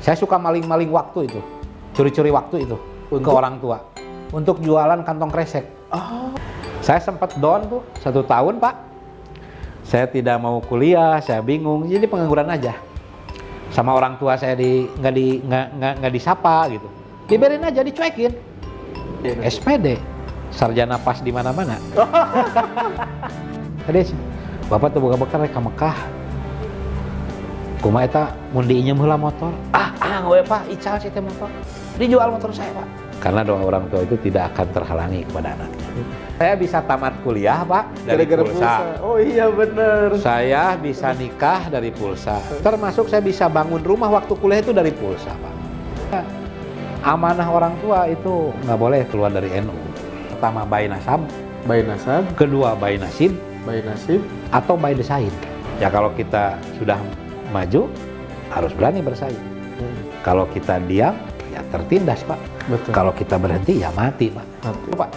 Saya suka maling-maling waktu itu, curi-curi waktu itu ke orang tua untuk jualan kantong kresek. Oh. Saya sempat down tuh 1 tahun, Pak. Saya tidak mau kuliah, saya bingung, jadi pengangguran aja. Sama orang tua saya nggak disapa gitu, dibiarin aja, dicuekin. SPD, sarjana pas di mana-mana. Tadi bapak tuh buka-buka rek ka Mekah. Kumaha eta mun diinjem heula motor. We Pak, ical sih teh motor. Dijual motor saya, Pak. Karena doa orang tua itu tidak akan terhalangi kepada anaknya. Saya bisa tamat kuliah, Pak, dari pulsa. Oh iya bener. Saya bisa nikah dari pulsa. Termasuk saya bisa bangun rumah waktu kuliah itu dari pulsa, Pak. Amanah orang tua itu nggak boleh keluar dari NU. Pertama, bayi nasab. Bayi nasab. Kedua, bayi nasib. Bayi nasib. Atau bayi desain. Ya kalau kita sudah maju, harus berani bersaing. Kalau kita diam, ya tertindas, Pak. Betul. Kalau kita berhenti, ya mati, Pak. Pak.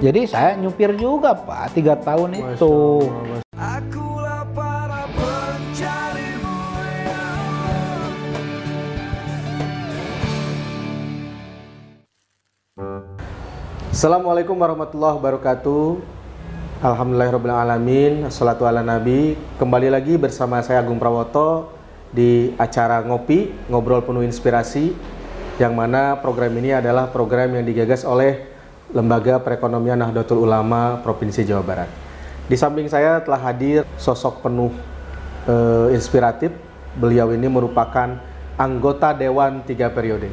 Jadi saya nyupir juga, Pak, 3 tahun itu. Akulah para pencarimu, ya Allah. Assalamualaikum warahmatullahi wabarakatuh. Alhamdulillahirrahmanirrahim. Assalatu ala nabi. Kembali lagi bersama saya Agung Prawoto di acara Ngopi, Ngobrol Penuh Inspirasi, yang mana program ini adalah program yang digagas oleh Lembaga Perekonomian Nahdlatul Ulama Provinsi Jawa Barat. Di samping saya telah hadir sosok penuh inspiratif. Beliau ini merupakan anggota Dewan 3 periode.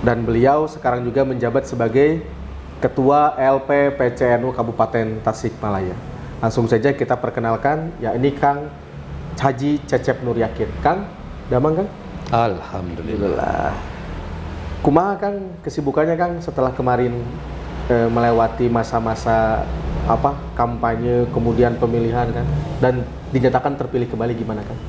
Dan beliau sekarang juga menjabat sebagai Ketua LP PCNU Kabupaten Tasikmalaya. Langsung saja kita perkenalkan, ya ini Kang Haji Cecep Nur Yakin. Kang, damang Kang? Alhamdulillah. Kumaha Kang kesibukannya Kang setelah kemarin melewati masa-masa kampanye, kemudian pemilihan kan, dan dinyatakan terpilih kembali, gimana Kang?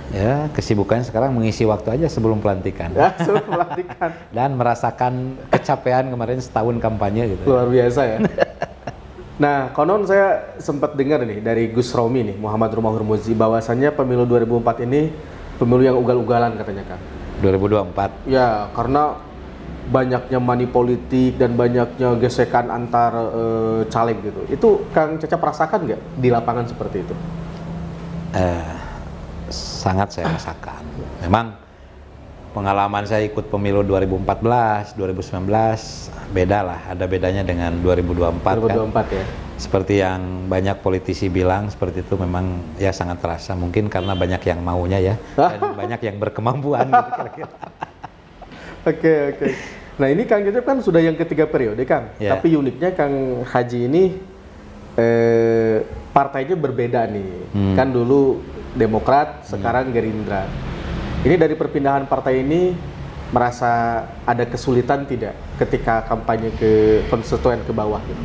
Ya, kesibukannya sekarang mengisi waktu aja sebelum pelantikan. Ya, sebelum pelantikan. Dan merasakan kecapean kemarin setahun kampanye gitu. Luar biasa ya. Nah, konon saya sempat dengar nih dari Gus Romi nih, Muhammad Rumah Hurmuzi, bahwasannya pemilu 2004 ini pemilu yang ugal-ugalan katanya Kang. 2024. Ya, karena banyaknya money politik dan banyaknya gesekan antar caleg gitu. Itu Kang Cecep rasakan nggak di lapangan seperti itu? Sangat saya rasakan. Memang pengalaman saya ikut pemilu 2014, 2019 beda lah, ada bedanya dengan 2024 kan. Ya. Seperti yang banyak politisi bilang, seperti itu memang ya sangat terasa. Mungkin karena banyak yang maunya ya, dan banyak yang berkemampuan gitu kira-kira. Oke. Nah ini Kang Cecep kan sudah yang ketiga periode Kang. Ya. Tapi uniknya Kang Haji ini partainya berbeda nih. Kan dulu Demokrat, sekarang Gerindra. Ini dari perpindahan partai ini merasa ada kesulitan tidak ketika kampanye ke konstituen ke bawah gitu?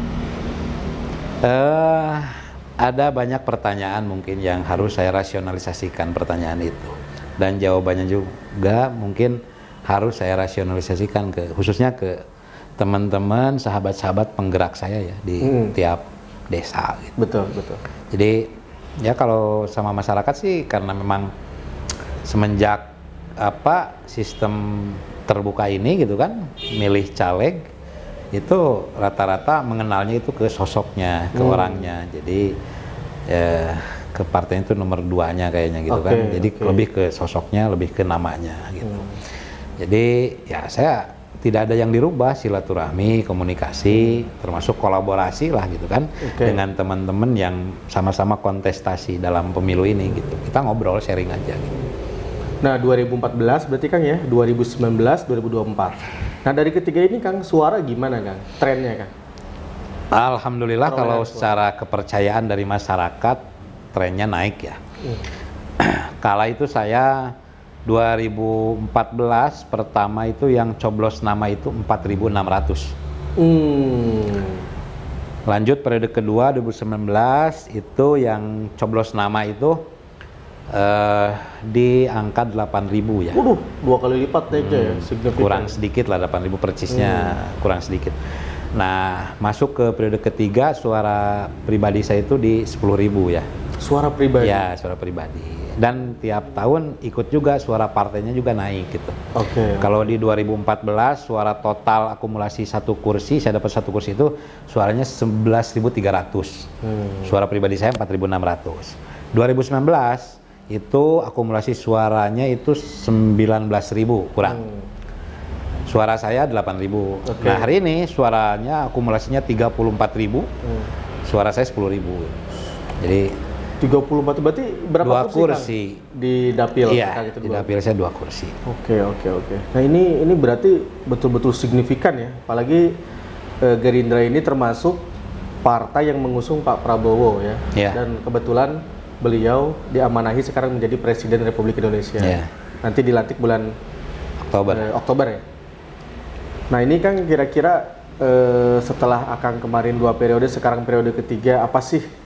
Ada banyak pertanyaan mungkin yang harus saya rasionalisasikan pertanyaan itu, dan jawabannya juga mungkin harus saya rasionalisasikan khususnya ke teman-teman, sahabat-sahabat penggerak saya ya di tiap desa gitu. Betul. Jadi ya kalau sama masyarakat sih, karena memang semenjak sistem terbuka ini gitu kan, milih caleg itu rata-rata mengenalnya itu ke sosoknya, ke orangnya. Jadi ke partainya itu nomor 2-nya kayaknya gitu kan. Jadi lebih ke sosoknya, lebih ke namanya gitu. Jadi ya saya tidak ada yang dirubah, silaturahmi, komunikasi, termasuk kolaborasi lah gitu kan, dengan teman-teman yang sama-sama kontestasi dalam pemilu ini gitu. Kita ngobrol, sharing aja gitu. Nah 2014 berarti Kang ya, 2019, 2024. Nah dari ketiga ini Kang, suara gimana Kang? Trennya Kang? Alhamdulillah kalau secara kepercayaan dari masyarakat trennya naik ya. Kala itu saya 2014 pertama itu yang coblos nama itu 4.600. Lanjut periode kedua 2019 itu yang coblos nama itu di angka 8.000 ya. Waduh, 2 kali lipat aja ya, signifikan. Kurang sedikit lah, 8.000 persisnya, kurang sedikit. Nah, masuk ke periode ketiga suara pribadi saya itu di 10.000 ya. Suara pribadi? Ya, suara pribadi. dan tiap tahun ikut juga suara partainya juga naik gitu. Oke. Kalau di 2014 suara total akumulasi satu kursi, saya dapat satu kursi itu suaranya 11.300. Suara pribadi saya 4.600. 2019 itu akumulasi suaranya itu 19.000 kurang. Suara saya 8.000. Oke. Nah, hari ini suaranya akumulasinya 34.000. Suara saya 10.000. Jadi 34 berarti berapa dua kursi, Kang? Di dapil? Iya, Kang, itu di dua. dapil saya 2 kursi. Oke. Nah ini berarti betul-betul signifikan ya. Apalagi Gerindra ini termasuk partai yang mengusung Pak Prabowo ya. Iya. Dan kebetulan beliau diamanahi sekarang menjadi Presiden Republik Indonesia. Iya. Nanti dilantik bulan Oktober ya. Nah ini Kang kira-kira setelah Akang kemarin 2 periode, sekarang periode ketiga, apa sih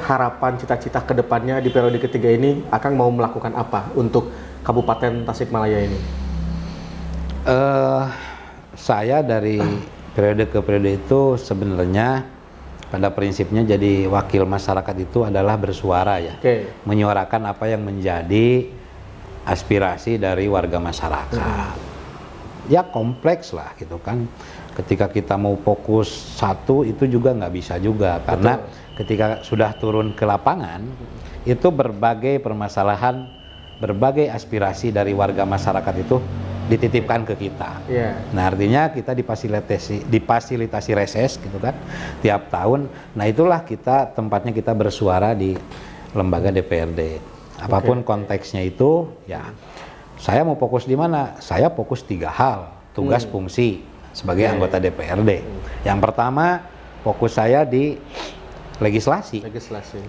harapan cita-cita kedepannya di periode ketiga ini? Akang mau melakukan apa untuk Kabupaten Tasikmalaya ini? Saya dari periode ke periode itu sebenarnya pada prinsipnya jadi wakil masyarakat itu adalah bersuara ya. Oke. Menyuarakan apa yang menjadi aspirasi dari warga masyarakat. Ya kompleks lah gitu kan. Ketika kita mau fokus satu itu juga nggak bisa juga, karena ketika sudah turun ke lapangan itu berbagai permasalahan, berbagai aspirasi dari warga masyarakat itu dititipkan ke kita. Nah artinya kita difasilitasi reses gitu kan tiap tahun. Nah itulah kita tempatnya kita bersuara di lembaga DPRD. Apapun konteksnya itu ya. Saya mau fokus di mana? Saya fokus 3 hal, tugas fungsi sebagai anggota DPRD. Yang pertama, fokus saya di legislasi.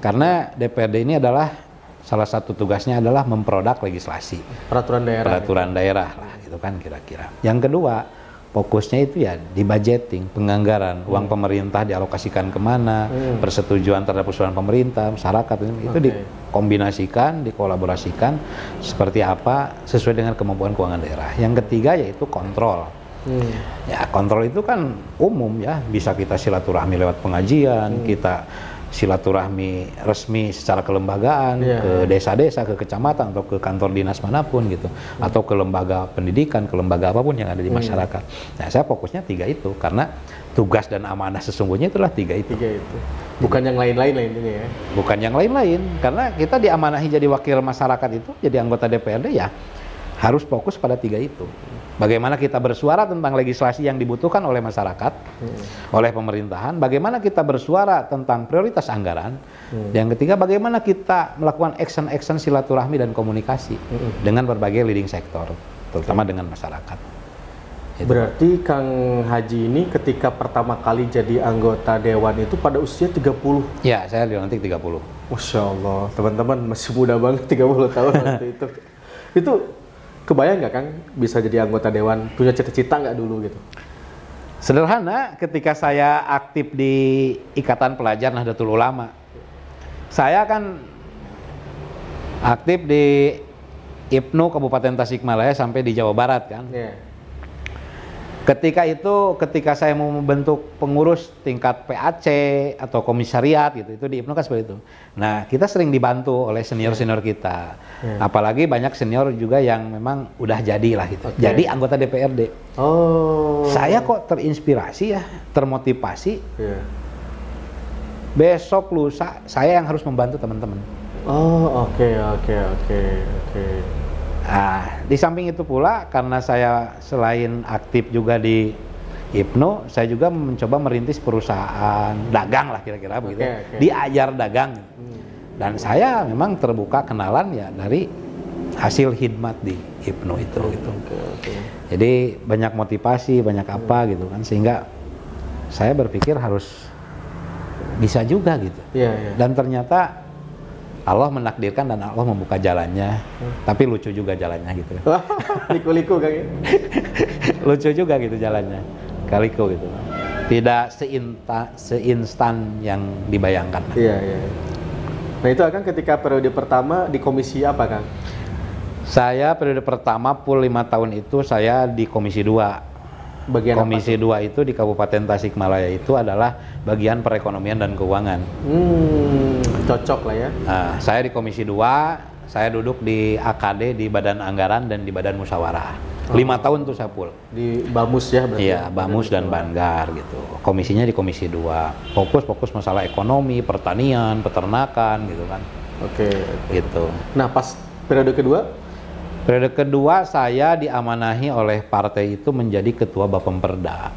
Karena DPRD ini adalah salah satu tugasnya adalah memproduk legislasi. Peraturan daerah lah gitu kan kira-kira. Yang kedua, fokusnya itu ya di budgeting, penganggaran, uang pemerintah dialokasikan kemana, persetujuan terhadap usulan pemerintah, masyarakat itu dikombinasikan, dikolaborasikan seperti apa sesuai dengan kemampuan keuangan daerah. Yang ketiga yaitu kontrol. Ya kontrol itu kan umum ya, bisa kita silaturahmi lewat pengajian, kita silaturahmi resmi secara kelembagaan ke desa-desa, ke kecamatan atau ke kantor dinas manapun gitu, atau ke lembaga pendidikan, ke lembaga apapun yang ada di masyarakat. Nah saya fokusnya 3 itu karena tugas dan amanah sesungguhnya itulah 3 itu. Bukan yang lain-lain lah intinya ya. Bukan yang lain-lain, karena kita diamanahi jadi wakil masyarakat itu, jadi anggota DPRD ya harus fokus pada 3 itu. Bagaimana kita bersuara tentang legislasi yang dibutuhkan oleh masyarakat, oleh pemerintahan. Bagaimana kita bersuara tentang prioritas anggaran. Yang ketiga, bagaimana kita melakukan action-action silaturahmi dan komunikasi dengan berbagai leading sektor, terutama dengan masyarakat. Berarti Kang Haji ini ketika pertama kali jadi anggota Dewan itu pada usia 30? Ya, saya dilantik 30. Masya Allah, teman-teman masih muda banget 30 tahun waktu itu. Itu kebayang nggak Kang bisa jadi anggota Dewan? Punya cita-cita nggak dulu gitu? Sederhana, ketika saya aktif di Ikatan Pelajar Nahdlatul Ulama, saya kan aktif di IPNU Kabupaten Tasikmalaya sampai di Jawa Barat kan. Ketika saya mau membentuk pengurus tingkat PAC atau komisariat gitu, itu di IPNU kan seperti itu. Nah, kita sering dibantu oleh senior-senior kita. Apalagi banyak senior juga yang memang udah jadi lah gitu. Jadi anggota DPRD. Saya kok terinspirasi ya, termotivasi. Besok lusa saya yang harus membantu teman-teman. Oke. Nah, di samping itu pula karena saya selain aktif juga di IPNU, saya juga mencoba merintis perusahaan dagang lah kira-kira begitu. Diajar dagang. Dan saya memang terbuka kenalan ya dari hasil khidmat di IPNU itu gitu. Jadi banyak motivasi, banyak apa gitu kan, sehingga saya berpikir harus bisa juga gitu. Dan ternyata Allah menakdirkan dan Allah membuka jalannya, tapi lucu juga jalannya gitu. Liku-liku Kang. Lucu juga gitu jalannya, kaliku gitu. Tidak seinstan yang dibayangkan. Nah itu Kang ketika periode pertama di komisi apa Kang? Saya periode pertama full 5 tahun itu saya di komisi 2. Komisi 2 itu di Kabupaten Tasikmalaya itu adalah bagian perekonomian dan keuangan. Cocok lah ya. Nah, saya di Komisi 2, saya duduk di AKD, di Badan Anggaran dan di Badan Musyawarah. 5 tahun tuh saya full. Di Bamus ya berarti. Iya, Bamus dan Banggar gitu. Komisinya di Komisi 2. Fokus masalah ekonomi, pertanian, peternakan gitu kan. Oke. Gitu. Nah, pas periode kedua? Periode kedua saya diamanahi oleh partai itu menjadi Ketua Bapemperda.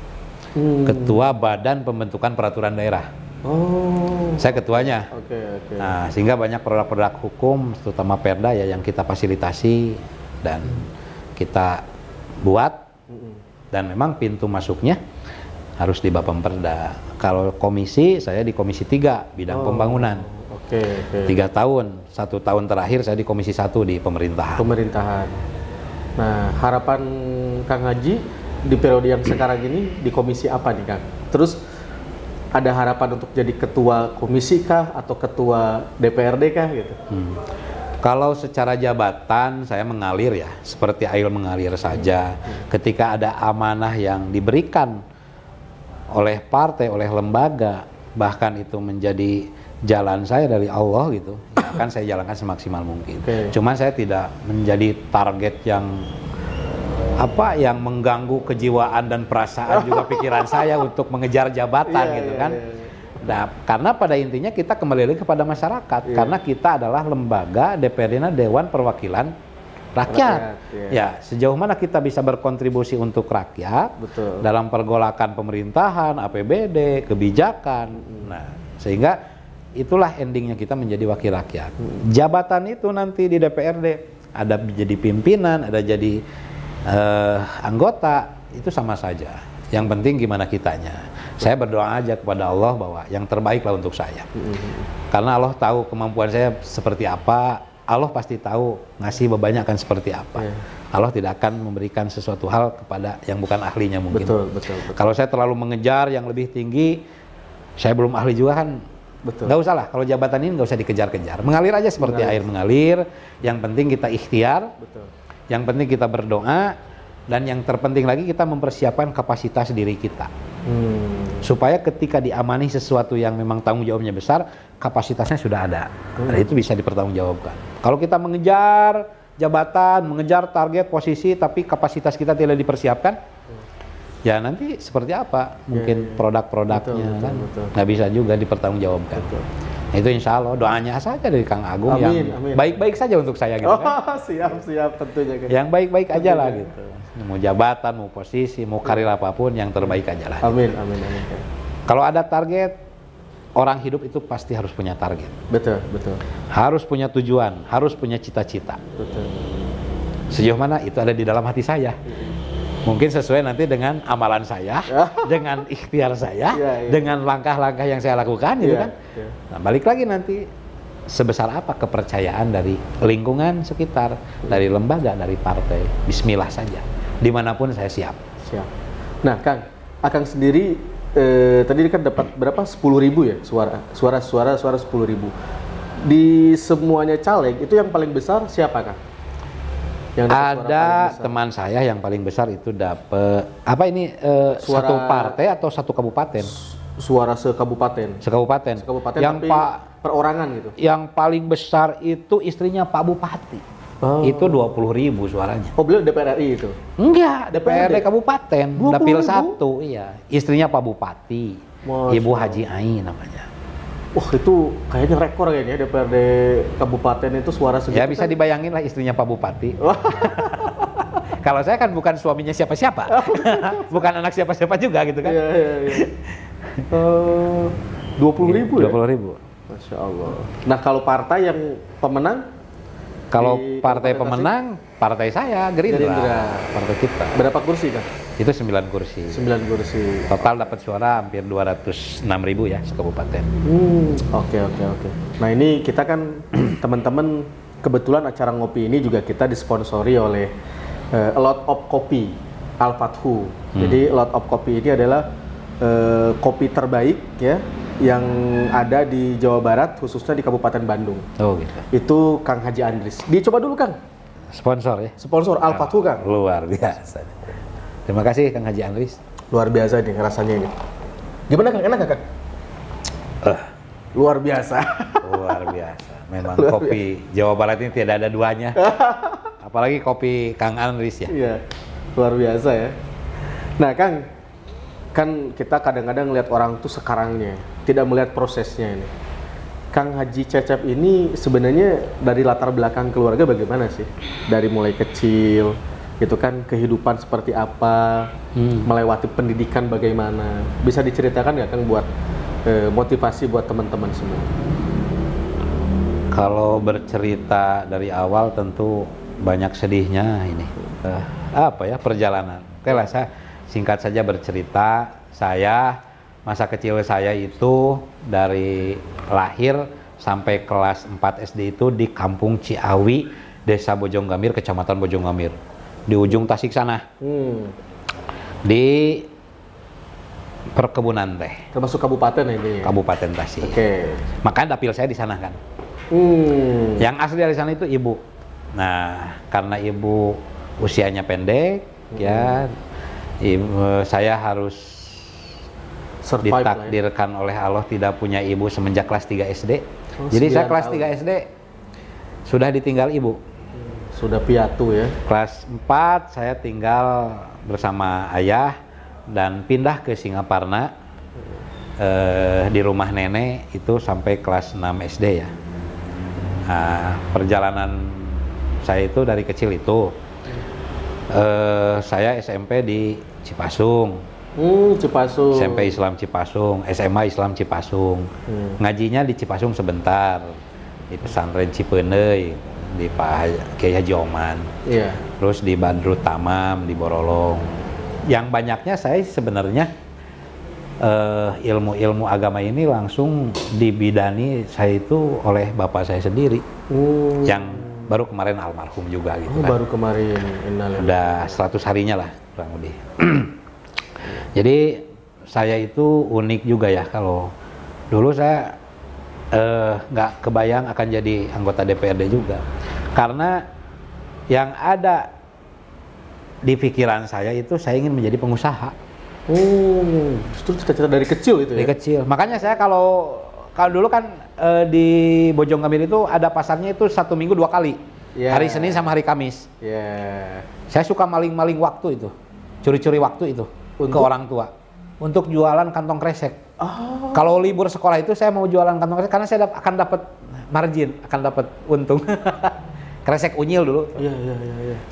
Ketua Badan Pembentukan Peraturan Daerah. Oh. Saya ketuanya. Oke. Nah, sehingga banyak produk-produk hukum, terutama Perda ya yang kita fasilitasi dan kita buat. Dan memang pintu masuknya harus di Bapemperda. Kalau komisi, saya di Komisi 3 bidang pembangunan. Oke. 3 tahun, 1 tahun terakhir saya di Komisi 1 di pemerintahan. Nah, harapan Kang Haji di periode yang sekarang ini di komisi apa nih Kang? Terus ada harapan untuk jadi ketua komisi kah atau ketua DPRD kah gitu? Kalau secara jabatan saya mengalir ya, seperti air mengalir saja. Ketika ada amanah yang diberikan oleh partai, oleh lembaga, bahkan itu menjadi jalan saya dari Allah gitu, ya akan saya jalankan semaksimal mungkin. Cuman saya tidak menjadi target yang yang mengganggu kejiwaan dan perasaan juga pikiran saya untuk mengejar jabatan gitu kan. Nah, karena pada intinya kita kembali lagi kepada masyarakat, karena kita adalah lembaga DPRD, Dewan Perwakilan Rakyat. Ya, sejauh mana kita bisa berkontribusi untuk rakyat dalam pergolakan pemerintahan, APBD, kebijakan. Nah, sehingga itulah endingnya kita menjadi wakil rakyat. Jabatan itu nanti di DPRD ada jadi pimpinan, ada jadi anggota, itu sama saja. Yang penting gimana kitanya. Saya berdoa aja kepada Allah bahwa yang terbaik lah untuk saya. Karena Allah tahu kemampuan saya seperti apa, Allah pasti tahu ngasih bebannya akan seperti apa. Allah tidak akan memberikan sesuatu hal kepada yang bukan ahlinya mungkin. Betul. Kalau saya terlalu mengejar yang lebih tinggi, saya belum ahli juga kan. Nggak usah lah, kalau jabatan ini nggak usah dikejar-kejar. Mengalir aja seperti air mengalir. Yang penting kita ikhtiar. Yang penting kita berdoa, dan yang terpenting lagi kita mempersiapkan kapasitas diri kita. Supaya ketika diamani sesuatu yang memang tanggung jawabnya besar, kapasitasnya sudah ada. Dan itu bisa dipertanggungjawabkan. Kalau kita mengejar jabatan, mengejar target posisi, tapi kapasitas kita tidak dipersiapkan, ya nanti seperti apa? Mungkin produk-produknya kan nggak bisa juga dipertanggungjawabkan. Nah, itu insya Allah doanya saja dari Kang Agung yang baik-baik saja untuk saya gitu kan. Siap tentunya. Yang baik-baik aja lah gitu. Mau jabatan, mau posisi, mau karir apapun yang terbaik aja lah. Amin. Kalau ada target, orang hidup itu pasti harus punya target. Betul. Harus punya tujuan, harus punya cita-cita. Sejauh mana itu ada di dalam hati saya. Mungkin sesuai nanti dengan amalan saya, dengan ikhtiar saya, dengan langkah-langkah yang saya lakukan gitu kan. Nah, balik lagi nanti sebesar apa kepercayaan dari lingkungan sekitar, dari lembaga, dari partai. Bismillah saja. Dimanapun saya siap. Nah, Kang, Akang sendiri tadi kan dapat berapa? 10.000 ya suara 10.000. Di semuanya caleg itu yang paling besar siapa, Kang? Yang ada teman saya yang paling besar itu dapat satu partai atau satu kabupaten? Suara sekabupaten. Yang tapi perorangan gitu. Yang paling besar itu istrinya Pak Bupati. Itu 20.000 suaranya. Oh, beliau DPR RI itu? Enggak, DPRD Kabupaten, Dapil 1, iya. Istrinya Pak Bupati, Ibu Haji Ai namanya. Wah, itu kayaknya rekor kayaknya DPRD Kabupaten itu suara segitu. Ya bisa dibayangin lah istrinya Pak Bupati. Kalau saya kan bukan suaminya siapa-siapa, bukan anak siapa-siapa juga gitu kan. Iya. 20.000 ya? 20.000. Masya Allah. Nah, kalau partai yang pemenang? Kalau partai pemenang, partai saya Gerindra. Partai kita. Berapa kursi kan? Itu 9 kursi. 9 kursi. Total dapat suara hampir 206.000 ya sekabupaten. Oke. Nah, ini kita kan teman-teman, kebetulan acara ngopi ini juga kita disponsori oleh A Lot of Coffee Al-Fathu. Jadi A Lot of Coffee ini adalah kopi terbaik ya yang ada di Jawa Barat, khususnya di Kabupaten Bandung. Oh gitu. Itu Kang Haji Andris. Dicoba dulu, Kang. Sponsor ya? Sponsor Al-Fathu, Kang. Luar biasa. Terima kasih Kang Haji Andris. Luar biasa nih rasanya ini. Gimana, Kang? Enak nggak, Kang? Luar biasa. Luar biasa. Memang kopi Jawa Barat ini tidak ada duanya. Apalagi kopi Kang Andris ya. Iya, luar biasa ya. Nah, Kang, kan kita kadang-kadang lihat orang tuh sekarangnya, tidak melihat prosesnya ini. Kang Haji Cecep ini sebenarnya dari latar belakang keluarga bagaimana sih? Dari mulai kecil, gitu kan, kehidupan seperti apa, melewati pendidikan bagaimana? Bisa diceritakan nggak, Kang, buat motivasi buat teman-teman semua? Kalau bercerita dari awal tentu banyak sedihnya ini. Apa ya, perjalanan. Oke lah, saya singkat saja bercerita. Saya, masa kecil saya itu dari lahir sampai kelas 4 SD itu di Kampung Ciawi, Desa Bojonggamir, Kecamatan Bojonggamir, di ujung Tasik sana. Di perkebunan teh. Termasuk kabupaten ini ya? Kabupaten Tasik. Oke. Makanya dapil saya di sana kan. Yang asli dari sana itu ibu. Nah, karena ibu usianya pendek, ya, saya harus Survive ditakdirkan oleh Allah tidak punya ibu semenjak kelas 3 SD. Jadi saya kelas 3 SD sudah ditinggal ibu. Sudah piatu ya. Kelas 4 saya tinggal bersama ayah dan pindah ke Singaparna di rumah nenek itu sampai kelas 6 SD ya. Nah, perjalanan saya itu dari kecil itu saya SMP di Cipasung. Cipasung. SMP Islam Cipasung, SMA Islam Cipasung. Ngajinya di Cipasung sebentar di pesantren Cipeuneuy di Pak Kiai Haji Oman. Iya. Terus di Badrut Tamam di Borolong. Yang banyaknya saya sebenarnya ilmu-ilmu agama ini langsung dibidani saya itu oleh bapak saya sendiri. Yang baru kemarin almarhum juga gitu kan. Baru kemarin. Udah 100 harinya lah kurang lebih. Jadi saya itu unik juga ya, kalau dulu saya nggak kebayang akan jadi anggota DPRD juga, karena yang ada di pikiran saya itu saya ingin menjadi pengusaha. Justru cita-cita dari kecil itu ya? Dari kecil, makanya saya kalau dulu kan di Bojonggamir itu ada pasarnya itu 1 minggu 2 kali, hari Senin sama hari Kamis. Saya suka maling-maling waktu itu, curi-curi waktu itu ke orang tua untuk jualan kantong kresek. Kalau libur sekolah itu saya mau jualan kantong kresek karena saya akan dapat margin, akan dapat untung. Kresek unyil dulu. Iya.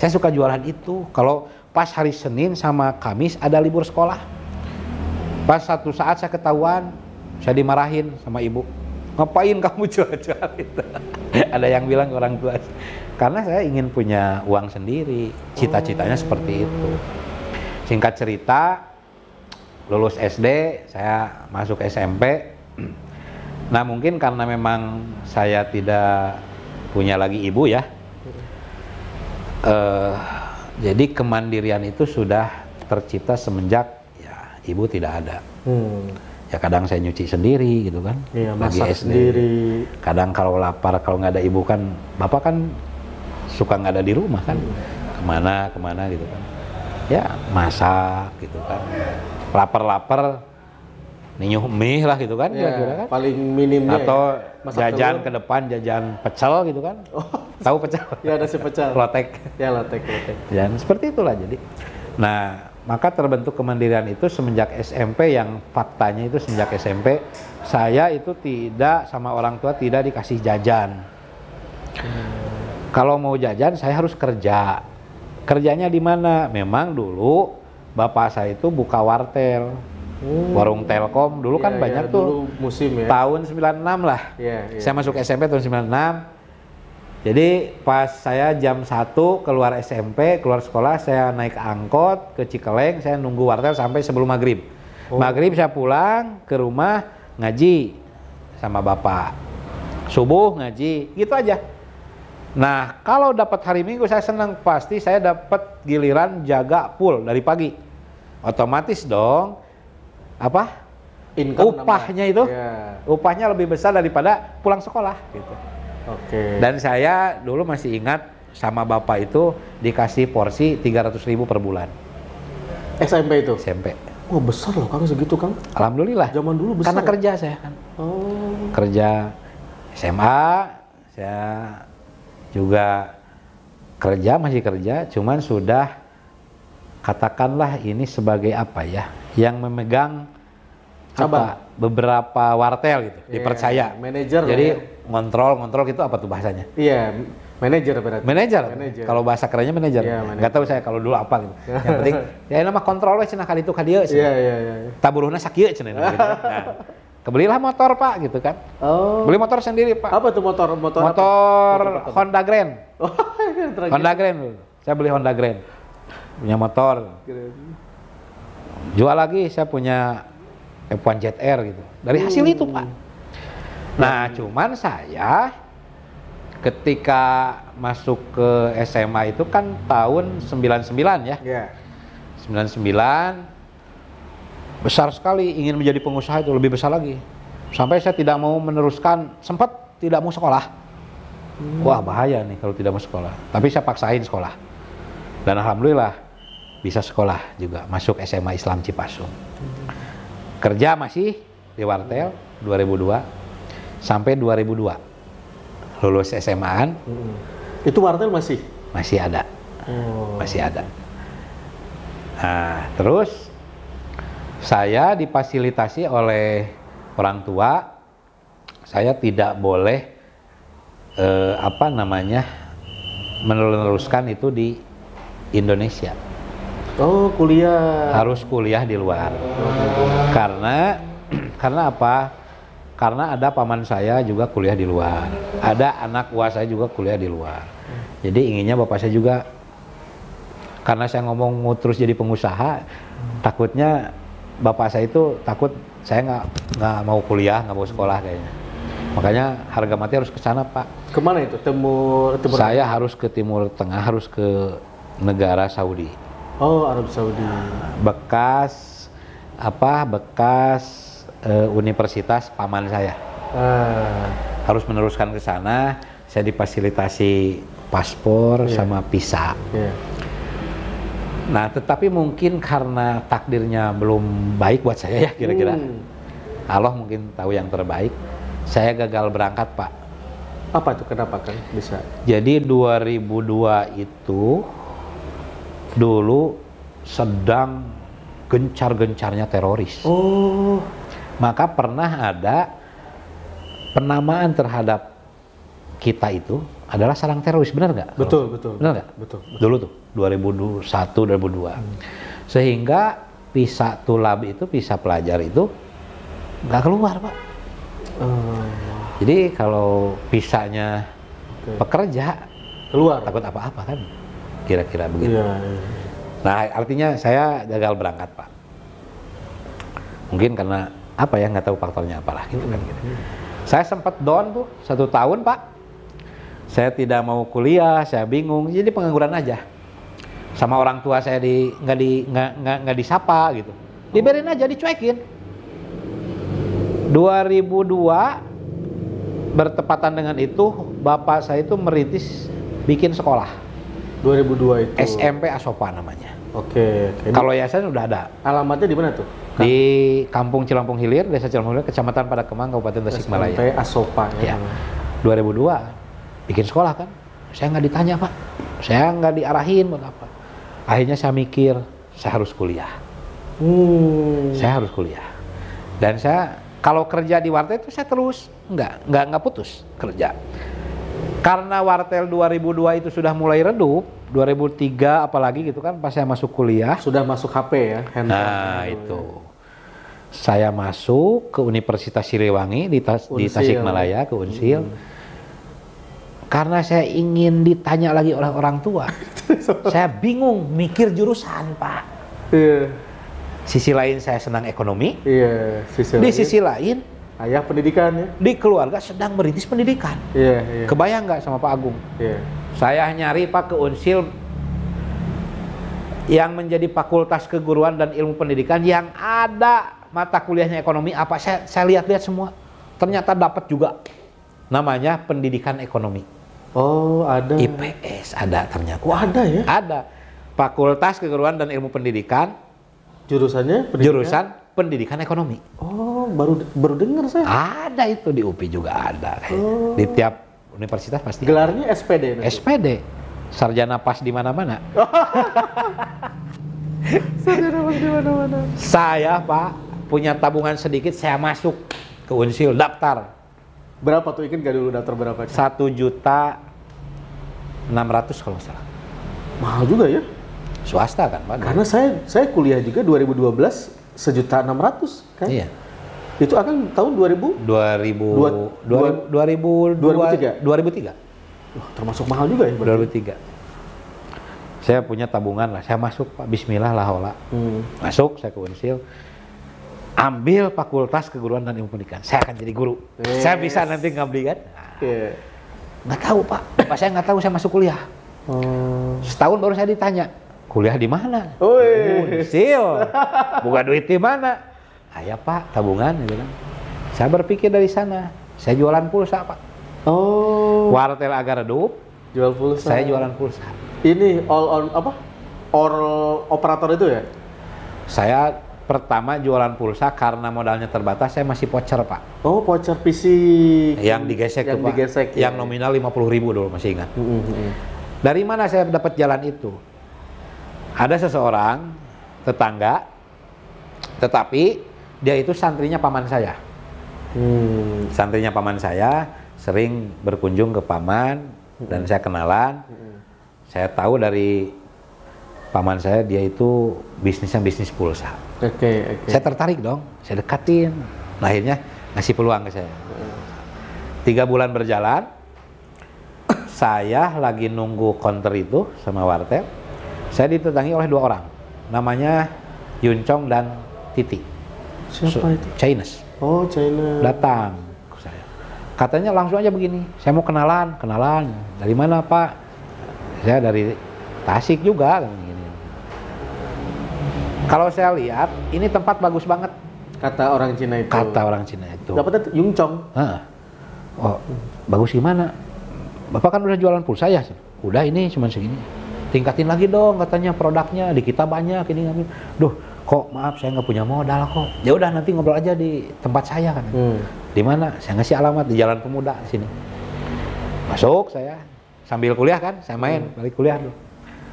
Saya suka jualan itu. Kalau pas hari Senin sama Kamis ada libur sekolah. Pas satu saat saya ketahuan, saya dimarahin sama ibu. Ngapain kamu jual-jual itu? Ada yang bilang ke orang tua. Karena saya ingin punya uang sendiri. Cita-citanya seperti itu. Singkat cerita, lulus SD, saya masuk SMP. Nah, mungkin karena memang saya tidak punya lagi ibu ya, jadi kemandirian itu sudah tercipta semenjak ya ibu tidak ada. Ya kadang saya nyuci sendiri gitu kan, lagi SD. Sendiri. Kadang kalau lapar, kalau nggak ada ibu kan, bapak kan suka nggak ada di rumah kan, kemana gitu kan. Ya masak gitu kan, lapar ninyuh mie lah gitu kan, kira-kira kan. Paling minimnya. Atau ya, jajan ke depan, jajan pecel gitu kan. Tahu pecel? Ya, ada si pecel. Lotek. Ya, lotek. Dan seperti itulah jadi. Nah, maka terbentuk kemandirian itu semenjak SMP, yang faktanya itu semenjak SMP saya itu tidak sama orang tua tidak dikasih jajan. Kalau mau jajan saya harus kerja. Kerjanya di mana? Memang dulu bapak saya itu buka wartel. Warung Telkom dulu kan banyak tuh. Dulu musim ya. Tahun 96 lah. Saya masuk SMP tahun 96. Jadi pas saya jam 1 keluar SMP, keluar sekolah, saya naik angkot ke Cikeleng, saya nunggu wartel sampai sebelum maghrib. Maghrib saya pulang ke rumah ngaji sama bapak. Subuh ngaji, gitu aja. Nah, kalau dapat hari Minggu saya senang, pasti saya dapat giliran jaga pool dari pagi. Otomatis dong, upahnya itu, upahnya lebih besar daripada pulang sekolah gitu. Dan saya dulu masih ingat sama bapak itu dikasih porsi 300.000 per bulan. SMP itu? SMP. Wah, besar loh Kang, segitu Kang. Alhamdulillah. Zaman dulu besar. Karena kerja saya kan. Kerja SMA, saya juga masih kerja, cuman sudah katakanlah ini sebagai apa ya, yang memegang Cabang. beberapa wartel gitu, dipercaya. Manajer lah Jadi ya. ngontrol gitu apa tuh bahasanya? Iya, manajer berarti. Manajer. Manajer. Kalau bahasa kerennya manajer. Iya, manajer. Nggak tahu saya kalau dulu apa gitu. Yang penting ya nama kontrol we cenah kali itu ka dieu. Iya. Taburuhna sakieu cenah gitu. Nah, kebelilah motor Pak gitu kan. Oh. Beli motor sendiri Pak. Apa tuh motor? Motor apa? Honda Grand. Oh, keren. Honda Grand dulu. Saya beli Honda Grand. Punya motor. Keren. Jual lagi saya punya F1 ZR gitu. Dari hasil itu Pak. Nah, cuman saya ketika masuk ke SMA itu kan tahun 99 ya. Iya. 99 besar sekali ingin menjadi pengusaha itu lebih besar lagi. Sampai saya tidak mau meneruskan, sempat tidak mau sekolah. Wah, bahaya nih kalau tidak mau sekolah. Tapi saya paksain sekolah. Dan alhamdulillah bisa sekolah juga, masuk SMA Islam Cipasung. Kerja masih di wartel 2002 sampai 2002. Lulus SMA-an Itu wartel masih? masih ada. Oh. Masih ada. Nah, terus saya difasilitasi oleh orang tua, saya tidak boleh meneruskan itu di Indonesia. Oh, kuliah. Harus kuliah di luar. Karena apa? Karena ada paman saya juga kuliah di luar. Ada anak uas saya juga kuliah di luar. Jadi inginnya bapak saya juga, karena saya ngomong mau terus jadi pengusaha, takutnya bapak saya itu takut saya nggak mau kuliah, nggak mau sekolah kayaknya. Makanya harga mati harus ke sana Pak. Kemana itu? Timur. Saya harus ke Timur Tengah, harus ke negara Saudi. Oh, Arab Saudi. Bekas universitas paman saya. Harus meneruskan ke sana. Saya difasilitasi paspor sama visa. Yeah. Nah, tetapi mungkin karena takdirnya belum baik buat saya ya kira-kira. Allah mungkin tahu yang terbaik. Saya gagal berangkat Pak. Apa tuh? Kenapa kan bisa? Jadi 2002 itu dulu sedang gencar-gencarnya teroris. Oh. Maka pernah ada penamaan terhadap kita itu adalah sarang teroris, benar nggak? Betul. Benar nggak? Betul. Dulu tuh 2001, 2002. Sehingga visa tulab itu, visa pelajar itu nggak keluar Pak. Jadi kalau visanya pekerja Keluar. takut apa-apa kan? Kira-kira begitu. Iya. Nah, artinya saya gagal berangkat Pak. Mungkin karena apa ya, nggak tahu faktornya apalah gitu kan. Gitu. Saya sempat down tuh 1 tahun Pak. Saya tidak mau kuliah, saya bingung, jadi pengangguran aja. Sama orang tua saya nggak disapa gitu. Dibiarin aja, dicuekin. 2002 bertepatan dengan itu bapak saya itu merintis bikin sekolah. 2002 itu. SMP Asopa namanya. Oke. Kalau yayasan udah ada. Alamatnya di mana tuh? Di Kampung Cilampung Hilir, Desa Cilampung Hilir, Kecamatan Padakemang, Kabupaten Tasikmalaya. SMP Asopa Ya. 2002 bikin sekolah kan. Saya nggak ditanya Pak. Saya nggak diarahin buat apa. Akhirnya saya mikir, saya harus kuliah. Saya harus kuliah. Dan saya kalau kerja di wartel itu saya terus nggak putus kerja. Karena wartel 2002 itu sudah mulai redup, 2003 apalagi gitu kan, pas saya masuk kuliah. Sudah masuk HP ya, handphone. Nah itu, saya masuk ke Universitas Siliwangi di Tasikmalaya, ke Unsil. Karena saya ingin ditanya lagi oleh orang tua, saya bingung mikir jurusan Pak. Iya. Sisi lain saya senang ekonomi, Iya. di sisi lain ayah pendidikan ya. di keluarga sedang merintis pendidikan. Iya. Kebayang nggak sama Pak Agung? Iya. Saya nyari Pak ke Unsil yang menjadi fakultas keguruan dan ilmu pendidikan yang ada mata kuliahnya ekonomi apa, saya lihat-lihat semua. Ternyata dapat juga namanya pendidikan ekonomi. Oh, ada. IPS ada ternyata. Oh, ada ya? Ada. Fakultas keguruan dan ilmu pendidikan, Jurusannya pendidikan? jurusan pendidikan ekonomi. Oh, baru dengar saya. Ada itu di UPI juga ada. Di tiap universitas pasti. Gelarnya SPD. nanti? SPD. Sarjana pas di mana-mana. Sarjana pas di mana-mana. Saya, Pak, punya tabungan sedikit, saya masuk ke Unsil, daftar. Berapa tuh, ingat gak dulu daftar berapa? 1.600.000 kalau nggak salah. Mahal juga ya? Swasta kan, Pak? Karena saya kuliah juga 2012 1.600.000 kan? Iya. Itu akan tahun 2000? 2003. Wah, termasuk mahal juga ya? 2003. Saya punya tabungan lah, saya masuk, Pak, bismillah lah hola. Masuk saya ke Unsil. Ambil fakultas keguruan dan ilmu pendidikan. Saya akan jadi guru. Saya bisa nanti ngabdi kan? Iya. Nggak tahu, Pak. Pak saya nggak tahu saya masuk kuliah. Setahun baru saya ditanya, kuliah di mana? Unsil. Buka duit di mana? Ayah, Pak, tabungan gitu kan. Saya berpikir dari sana. Saya jualan pulsa, Pak. Oh. Wartel agar redup. Jual pulsa. Saya jualan pulsa. Ini all on apa? All operator itu ya? Saya pertama jualan pulsa karena modalnya terbatas, saya masih voucher, Pak. Oh, voucher PC. Yang digesek yang tuh, Pak. digesek, yang ya. nominal 50.000 dulu, masih ingat. Dari mana saya dapat jalan itu? Ada seseorang tetangga, tetapi dia itu santrinya paman saya. Santrinya paman saya sering berkunjung ke paman dan saya kenalan. Saya tahu dari paman saya dia itu bisnisnya bisnis pulsa. Oke. Saya tertarik dong, saya dekatin. Nah, akhirnya ngasih peluang ke saya. 3 bulan berjalan, saya lagi nunggu counter itu sama wartel. Saya ditetangi oleh 2 orang, namanya Yuncong dan Titi. Siapa itu? Chinese. Oh, China. Datang ke saya. Katanya langsung aja begini, saya mau kenalan. Dari mana, Pak? Saya dari Tasik juga. Gini. Kalau saya lihat, ini tempat bagus banget. Kata orang Cina itu. Kata orang Cina itu. Dapatnya Yungchong. Oh, bagus gimana? Bapak kan udah jualan pulsa ya? Udah, ini cuma segini. Tingkatin lagi dong, katanya produknya. Di kita banyak ini. Duh, kok maaf saya nggak punya modal kok. Ya udah, nanti ngobrol aja di tempat saya kan. Di mana? Saya ngasih alamat di Jalan Pemuda sini. Masuk saya sambil kuliah kan, saya main balik kuliah dulu.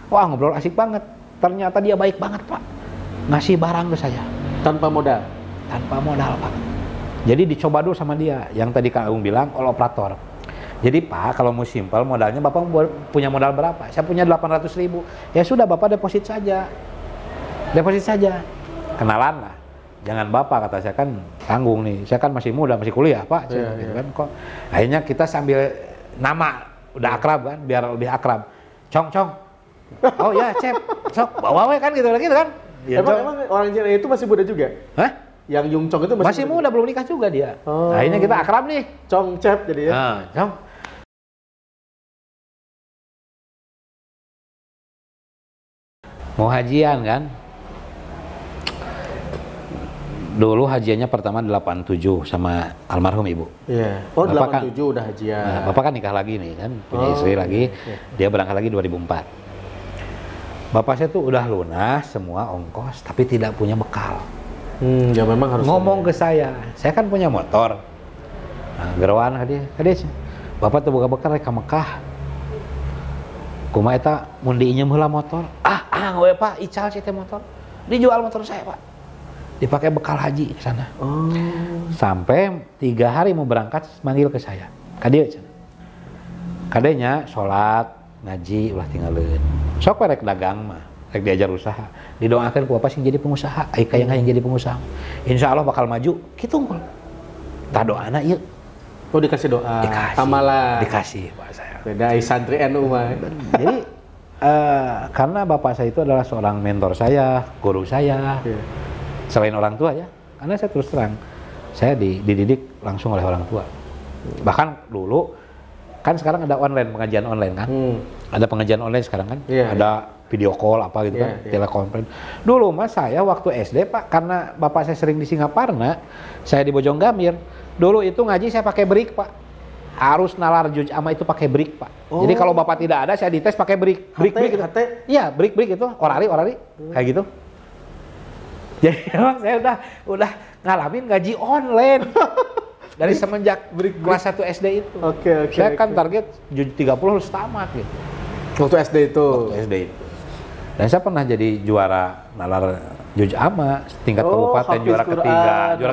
Wah, ngobrol asik banget. Ternyata dia baik banget, Pak. Ngasih barang ke saya Tanpa modal. tanpa modal, Pak. Jadi dicoba dulu sama dia. Yang tadi Kak Agung bilang all operator. Jadi, Pak, kalau mau simpel modalnya, Bapak punya modal berapa? Saya punya 800.000. Ya sudah, Bapak deposit saja. Deposit saja. Kenalan lah. Jangan Bapak, kata saya, kan tanggung nih. Saya kan masih muda, masih kuliah, Pak. Gitu kan, kok. Akhirnya kita sambil nama, udah akrab kan, biar lebih akrab. Cong. Oh ya, Cep. Sok, bawa kan gitu kan. Ya, Emang orang Cina itu masih muda juga? Hah? Yang Yungchong itu Masih muda, belum nikah juga dia. Oh. Akhirnya kita akrab nih. Chong Cep jadi ya? Cong. Mau hajian kan? Dulu hajiannya pertama 87 sama almarhum ibu. Iya. Oh, Bapak 87 udah hajian. Nah, Bapak kan nikah lagi nih kan, punya istri lagi. Dia berangkat lagi 2004. Bapak saya tuh udah lunas semua ongkos, tapi tidak punya bekal. Ya memang harus Ngomong ke saya kan punya motor. Nah, gerawan ke dia, Bapak tuh buka bekal rek ka Mekah. Kumaha eta mun diinjem heula motor? We Pak, ical sih teh motor. Dijual motor saya, Pak. Dipakai bekal haji ke sana. Oh. Sampai 3 hari mau berangkat manggil ke saya. Kadenya sholat, ngaji, ulah tinggalin. Sok rek dagang mah, rek diajar usaha. Didoakan ku Bapak sing jadi pengusaha, ai kayang jadi pengusaha. Insya Allah bakal maju. Kitu unggul. Tah doana ieu. Oh, dikasih doa. Dikasih. Amalan. Dikasih Pak saya. Beda santri NU mah. Jadi karena Bapak saya itu adalah seorang mentor saya, guru saya. Iya. Selain orang tua ya. Karena saya terus terang, saya dididik langsung oleh orang tua. Bahkan dulu kan sekarang ada pengajian online kan. Ada pengajian online sekarang kan. Iya, ada video call apa gitu kan, telekonferensi. Dulu mas saya waktu SD Pak, karena bapak saya sering di Singaparna, saya di Bojonggambir. Dulu itu ngaji saya pakai break Pak. Harus nalar juz ama itu pakai break Pak. Oh. Jadi kalau bapak tidak ada, saya dites pakai break. Break itu. Iya, break itu, orari kayak gitu. Jadi emang saya udah ngalamin gaji online dari semenjak kelas 1 SD itu. Oke. Saya kan target 30 harus tamat gitu. Waktu SD itu. Waktu SD itu. Dan saya pernah jadi juara nalar Juj Ama tingkat kabupaten, hafiz juara Quran,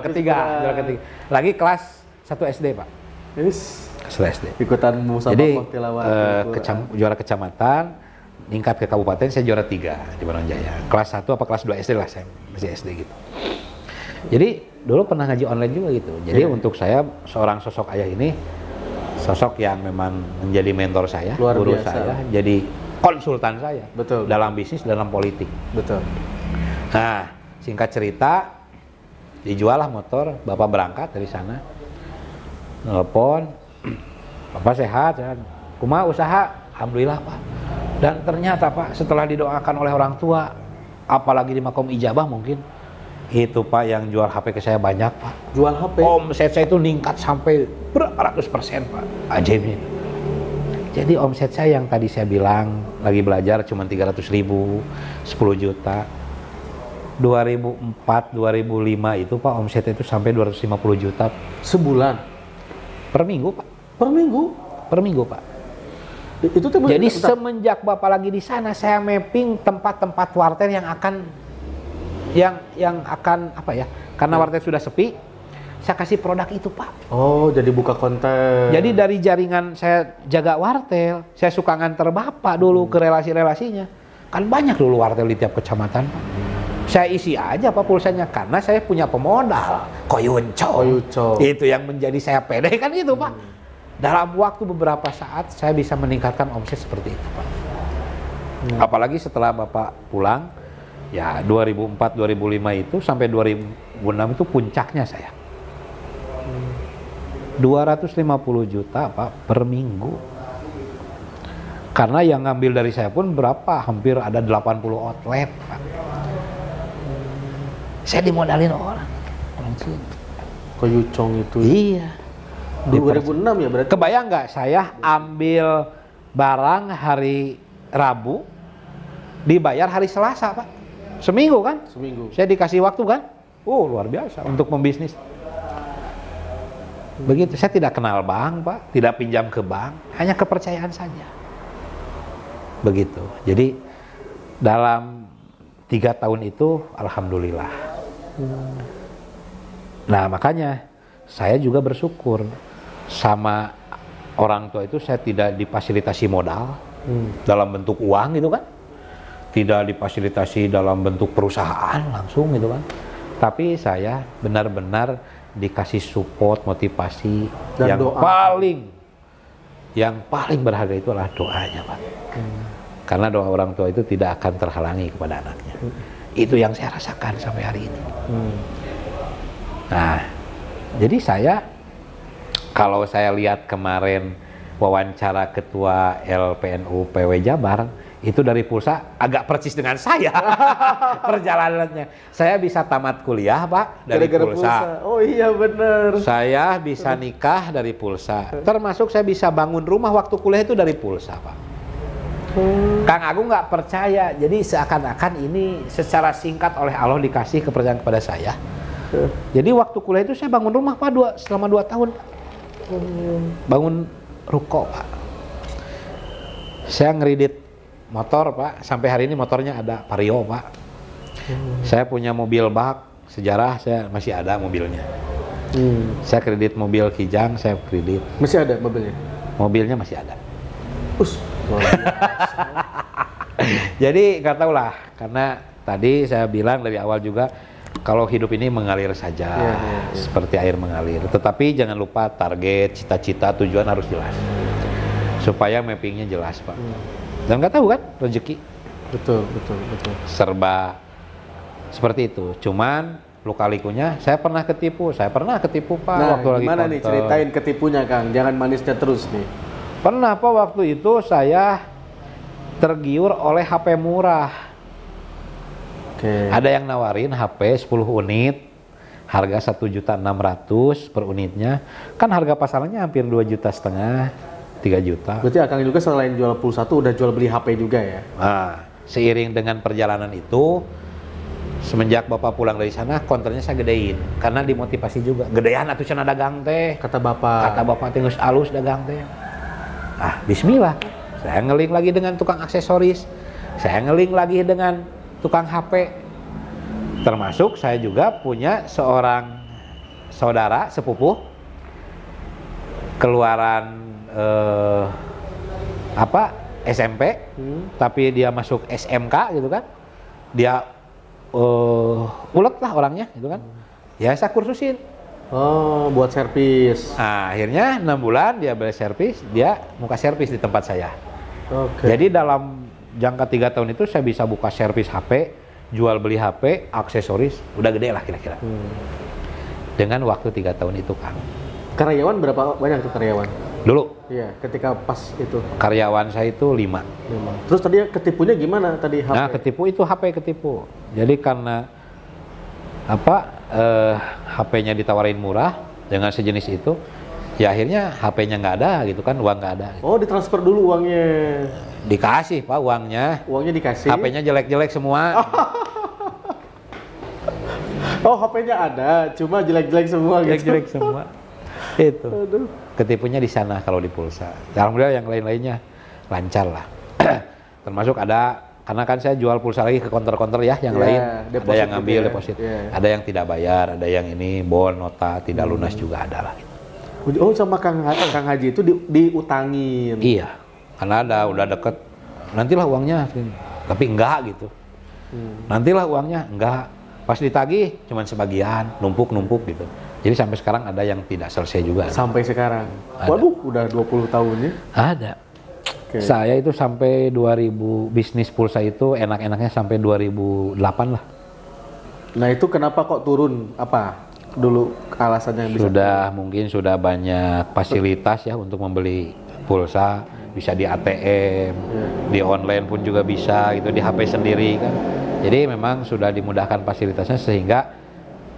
ketiga. hafiz Quran. Lagi kelas 1 SD, Pak. Yes. Kelas 1 SD. Ikutan musabaqah Jadi tilawah. juara kecamatan, tingkat ke kabupaten saya juara 3 di Bandung Jaya. Kelas 1 apa kelas 2 SD lah, saya masih SD gitu. Jadi dulu pernah ngaji online juga gitu. Jadi untuk saya seorang sosok ayah ini sosok yang memang menjadi mentor saya, Luar guru biasa. saya, jadi konsultan saya. Betul. Dalam bisnis, dalam politik. Betul. Nah, singkat cerita, dijual lah motor, Bapak berangkat dari sana, nelpon, Bapak sehat, kumaha usaha, alhamdulillah Pak. Dan ternyata Pak, setelah didoakan oleh orang tua, apalagi di makom ijabah mungkin, itu Pak yang jual HP ke saya banyak Pak. Jual HP. Omset saya itu meningkat sampai beratus persen Pak, ajaibnya itu. Jadi omset saya yang tadi saya bilang lagi belajar cuma 300.000, 10 juta. 2004, 2005 itu Pak omsetnya itu sampai 250 juta Sebulan. per minggu Pak. Per minggu. Per minggu Pak. Itu tuh Jadi semenjak Bapak lagi di sana saya mapping tempat-tempat wartel yang akan apa ya? Karena wartel sudah sepi, saya kasih produk itu Pak. Oh, jadi buka konten. Jadi dari jaringan saya jaga wartel, saya suka nganter Bapak dulu ke relasi-relasinya. Kan banyak dulu wartel di tiap kecamatan Pak. Saya isi aja Pak pulsanya karena saya punya pemodal koyunco. Itu yang menjadi saya pede kan itu Pak. Dalam waktu beberapa saat saya bisa meningkatkan omset seperti itu Pak. Apalagi setelah Bapak pulang, ya 2004, 2005 itu sampai 2006 itu puncaknya saya. 250 juta Pak per minggu. Karena yang ngambil dari saya pun berapa? Hampir ada 80 outlet Pak. Saya dimodalin orang Cina. Koyucong itu. Iya. 2006 ya berarti. Kebayang nggak saya ambil barang hari Rabu, dibayar hari Selasa Pak. Seminggu kan? Seminggu. Saya dikasih waktu kan? Luar biasa untuk membisnis. Begitu, saya tidak kenal bank Pak, tidak pinjam ke bank, hanya kepercayaan saja. Begitu. Jadi dalam 3 tahun itu alhamdulillah. Nah makanya saya juga bersyukur sama orang tua itu saya tidak difasilitasi modal dalam bentuk uang gitu kan, tidak difasilitasi dalam bentuk perusahaan langsung gitu kan, tapi saya benar-benar dikasih support, motivasi. Dan yang doa. paling berharga itu adalah doanya Pak. Karena doa orang tua itu tidak akan terhalangi kepada anaknya. Itu yang saya rasakan sampai hari ini. Nah, jadi saya kalau saya lihat kemarin wawancara ketua LPNU PW Jabar, itu dari pulsa agak persis dengan saya perjalanannya. Saya bisa tamat kuliah Pak dari Gara-gara pulsa. Oh iya bener. Saya bisa nikah dari pulsa. Termasuk saya bisa bangun rumah waktu kuliah itu dari pulsa Pak. Kang Agung nggak percaya, jadi seakan-akan ini secara singkat oleh Allah dikasih kepercayaan kepada saya. Jadi waktu kuliah itu saya bangun rumah Pak selama 2 tahun. Bangun ruko Pak. Saya ngeridit motor Pak, sampai hari ini motornya ada Vario Pak. Saya punya mobil bak sejarah, saya masih ada mobilnya. Saya kredit mobil Kijang, saya kredit. Masih ada mobilnya? Mobilnya masih ada. Luar biasa. Jadi nggak tahu lah, karena tadi saya bilang dari awal juga kalau hidup ini mengalir saja, seperti air mengalir. Tetapi jangan lupa target, cita-cita, tujuan harus jelas, supaya mappingnya jelas Pak. Dan nggak tahu kan rezeki. Betul. Serba seperti itu. Cuman luka-likunya saya pernah ketipu Pak. Nah, waktu lagi gimana nih konter. ceritain ketipunya Kang? Jangan manisnya terus nih. Pernah Pak, waktu itu saya tergiur oleh HP murah. Oke. Ada yang nawarin HP 10 unit, harga 1.600.000 per unitnya. Kan harga pasarannya hampir 2,5 juta, 3 juta. Berarti Akang juga selain jual pulsa tuh udah jual beli HP juga ya? Nah, seiring dengan perjalanan itu, Semenjak Bapak pulang dari sana, konternya saya gedein. Karena dimotivasi juga. Gedean atuh cenah dagang teh. Kata Bapak. Kata Bapak teh geus alus dagang teh. Ah, bismillah. Saya ngeling lagi dengan tukang aksesoris. Saya ngeling lagi dengan tukang HP. Termasuk saya juga punya seorang saudara sepupuh keluaran SMP, tapi dia masuk SMK gitu kan. Dia ulet lah orangnya gitu kan. Ya saya kursusin. Oh, buat servis. Nah, akhirnya 6 bulan dia beres servis, dia muka servis di tempat saya. Oke. Jadi dalam jangka 3 tahun itu saya bisa buka servis HP, jual beli HP, aksesoris, udah gede lah kira-kira. Dengan waktu 3 tahun itu, Kang. Karyawan berapa banyak tuh karyawan? Dulu Iya, ketika pas itu. karyawan saya itu 5. Terus tadi ketipunya gimana tadi HP? Nah, ketipu itu HP ketipu. Jadi karena HP-nya ditawarin murah dengan sejenis itu, ya akhirnya HP-nya nggak ada gitu kan, uang nggak ada. Oh, ditransfer dulu uangnya. Dikasih Pak uangnya. Uangnya dikasih. HP-nya jelek-jelek semua. Oh, HP-nya ada, cuma jelek-jelek semua gitu. Jelek-jelek semua. Itu. Aduh. Ketipunya di sana kalau di pulsa. Alhamdulillah yang lain-lainnya lancar lah. Termasuk ada, karena kan saya jual pulsa lagi ke konter-konter ya, yang lain ada yang ngambil deposit, ada yang tidak bayar, ada yang ini bon, nota tidak lunas juga ada lah. Gitu. Oh, sama Kang Haji itu diutangin. Iya, karena udah deket, nantilah uangnya, tapi enggak gitu. Nantilah uangnya enggak, pas ditagih cuman sebagian, numpuk gitu. Jadi sampai sekarang ada yang tidak selesai juga. Sampai sekarang. Ada. Waduh, udah 20 tahunnya. Ada. Okay. Saya itu sampai 2000 bisnis pulsa itu enak-enaknya sampai 2008 lah. Nah, itu kenapa kok turun? Apa dulu alasannya yang bisa? Mungkin sudah banyak fasilitas ya untuk membeli pulsa, bisa di ATM, di online pun juga bisa gitu, di HP sendiri kan. Jadi memang sudah dimudahkan fasilitasnya sehingga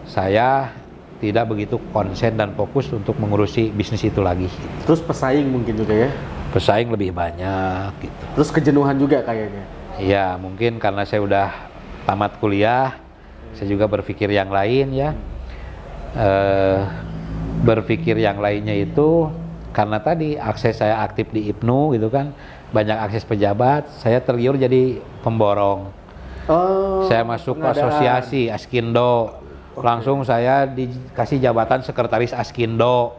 saya tidak begitu konsen dan fokus untuk mengurusi bisnis itu lagi. Terus pesaing mungkin juga ya? Pesaing lebih banyak gitu. Terus kejenuhan juga kayaknya? Iya, mungkin karena saya udah tamat kuliah, saya juga berpikir yang lain ya. Berpikir yang lainnya itu karena tadi akses saya aktif di IPNU gitu kan, banyak akses pejabat, saya tergiur jadi pemborong. Oh, Saya masuk ke asosiasi Askindo. Langsung saya dikasih jabatan sekretaris Askindo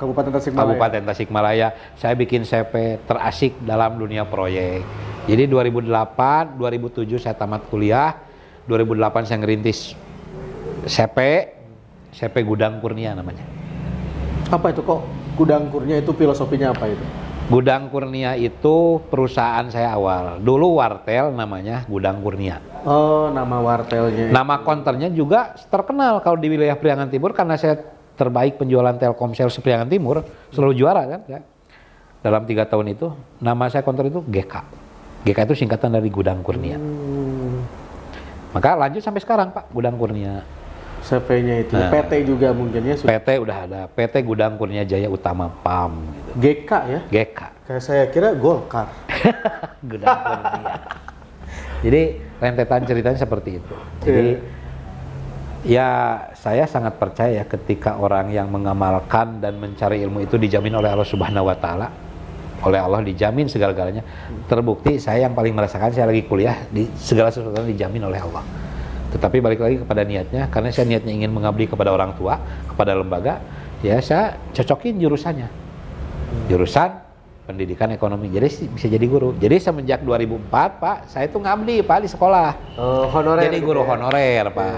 Kabupaten Tasikmalaya. Saya bikin CP terasik dalam dunia proyek. Jadi 2008, 2007 saya tamat kuliah, 2008 saya ngerintis CP Gudang Kurnia namanya. Apa itu kok Gudang Kurnia itu filosofinya apa itu? Gudang Kurnia itu perusahaan saya awal. Dulu Wartel namanya Gudang Kurnia. Oh, nama wartelnya. Nama konternya juga terkenal kalau di wilayah Priangan Timur karena saya terbaik penjualan Telkomsel Priangan Timur, selalu juara kan ya. Dalam 3 tahun itu, nama saya konter itu GK. GK itu singkatan dari Gudang Kurnia. Maka lanjut sampai sekarang Pak, Gudang Kurnia. CV-nya itu, PT juga mungkin ya? PT udah ada, PT Gudang Kurnia Jaya Utama PAM. Gitu. GK ya? GK. Kayak saya kira Golkar. Gudang Kurnia. Jadi rentetan ceritanya seperti itu. Jadi ya saya sangat percaya ketika orang yang mengamalkan dan mencari ilmu itu dijamin oleh Allah Subhanahu Wa Taala. Oleh Allah dijamin segala-galanya. Terbukti saya yang paling merasakan, saya lagi kuliah, di segala sesuatu dijamin oleh Allah. Tetapi balik lagi kepada niatnya, karena saya niatnya ingin mengabdi kepada orang tua, kepada lembaga, ya saya cocokin jurusannya. Jurusan pendidikan ekonomi, jadi bisa jadi guru. Jadi semenjak 2004 Pak, saya itu ngabdi Pak di sekolah. Honorer. Jadi guru honorer Pak.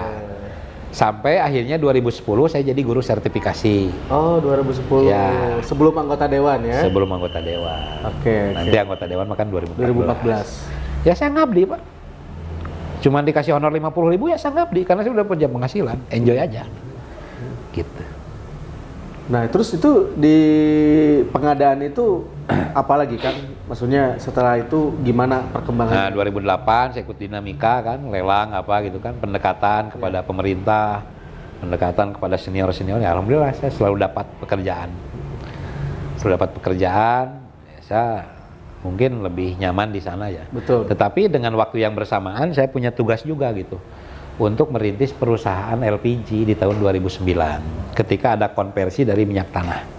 Sampai akhirnya 2010 saya jadi guru sertifikasi. Oh, 2010. Ya. Sebelum anggota dewan ya? Sebelum anggota dewan. Oke. Nanti anggota dewan makan 2014. Ya saya ngabdi Pak. Cuman dikasih honor 50.000 ya saya ngabdi karena saya udah punya penghasilan, enjoy aja. Gitu. Nah, terus itu di pengadaan itu apalagi kan? Maksudnya setelah itu gimana perkembangan? Nah, 2008 saya ikut dinamika kan, lelang apa gitu kan, pendekatan kepada pemerintah, pendekatan kepada senior-senior. Ya, alhamdulillah saya selalu dapat pekerjaan. Selalu dapat pekerjaan, ya, saya mungkin lebih nyaman di sana ya. Betul. Tetapi dengan waktu yang bersamaan saya punya tugas juga gitu. untuk merintis perusahaan LPG di tahun 2009 ketika ada konversi dari minyak tanah.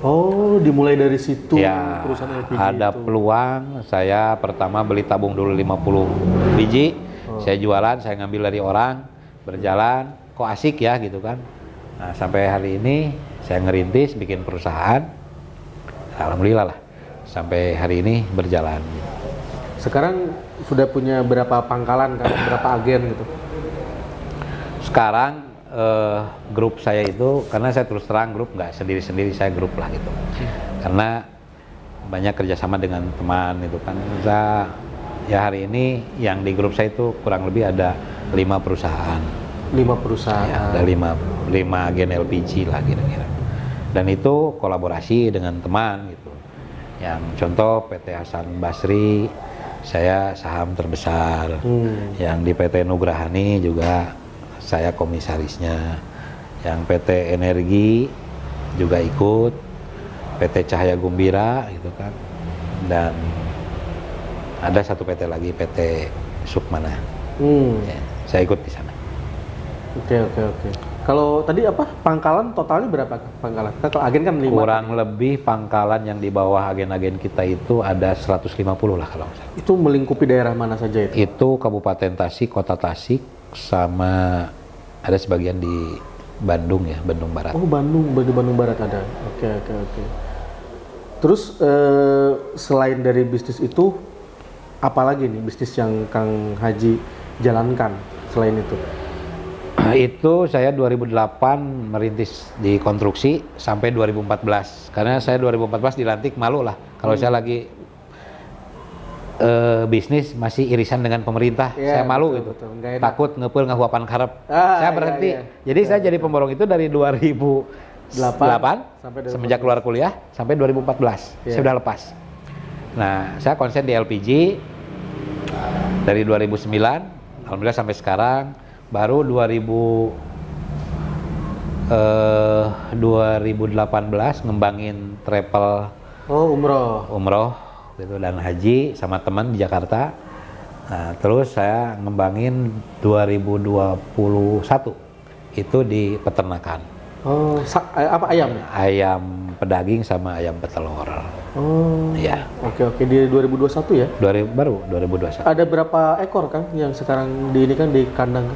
Oh, dimulai dari situ Ya, perusahaan LPG ada itu. peluang. Saya pertama beli tabung dulu 50 biji, saya jualan, saya ngambil dari orang, berjalan, kok asik ya gitu kan. Nah, sampai hari ini saya ngerintis, bikin perusahaan, alhamdulillah lah, sampai hari ini berjalan. Sekarang sudah punya berapa pangkalan kan, berapa agen gitu? Sekarang grup saya itu, karena saya terus terang grup nggak sendiri-sendiri, saya grup lah gitu. Karena banyak kerjasama dengan teman itu kan. Ya hari ini yang di grup saya itu kurang lebih ada 5 perusahaan. 5 perusahaan. Ya, ada 5 agen LPG lah kira-kira. Dan itu kolaborasi dengan teman gitu. Yang contoh PT Hasan Basri, saya saham terbesar. Yang di PT Nugrahani juga saya komisarisnya. Yang PT Energi juga ikut, PT Cahaya Gumbira gitu kan. Dan ada satu PT lagi, PT Sukmana. Ya, saya ikut di sana. Oke. Kalau tadi apa pangkalan totalnya berapa pangkalan? Kalau agen kan 5. Kurang lebih pangkalan yang di bawah agen-agen kita itu ada 150 lah kalau nggak salah. Itu melingkupi daerah mana saja itu? Itu Kabupaten Tasik, Kota Tasik, sama ada sebagian di Bandung ya, Bandung Barat. Oh, di Bandung Barat ada. Oke. Terus selain dari bisnis itu, apalagi nih bisnis yang Kang Haji jalankan selain itu? Itu saya 2008 merintis di konstruksi sampai 2014. Karena saya 2014 dilantik, malu lah kalau saya lagi bisnis masih irisan dengan pemerintah. Iya, Saya malu betul, gitu. betul. Nggak enak. Takut ngepel ngahuapan karep. Ah, Saya berhenti. iya. Jadi saya jadi pemborong itu dari 2008 sampai semenjak keluar kuliah sampai 2014. Iya. Saya udah lepas. Nah, saya konsen di LPG dari 2009, alhamdulillah sampai sekarang. Baru 2018 ngembangin travel umroh gitu dan haji sama teman di Jakarta. Nah, terus saya ngembangin 2021 itu di peternakan. Oh, apa ayam? Ayam pedaging sama ayam petelur. Oh. Iya. Oke. Di 2021 ya? Baru 2021. Ada berapa ekor Kang yang sekarang di ini kan di kandang?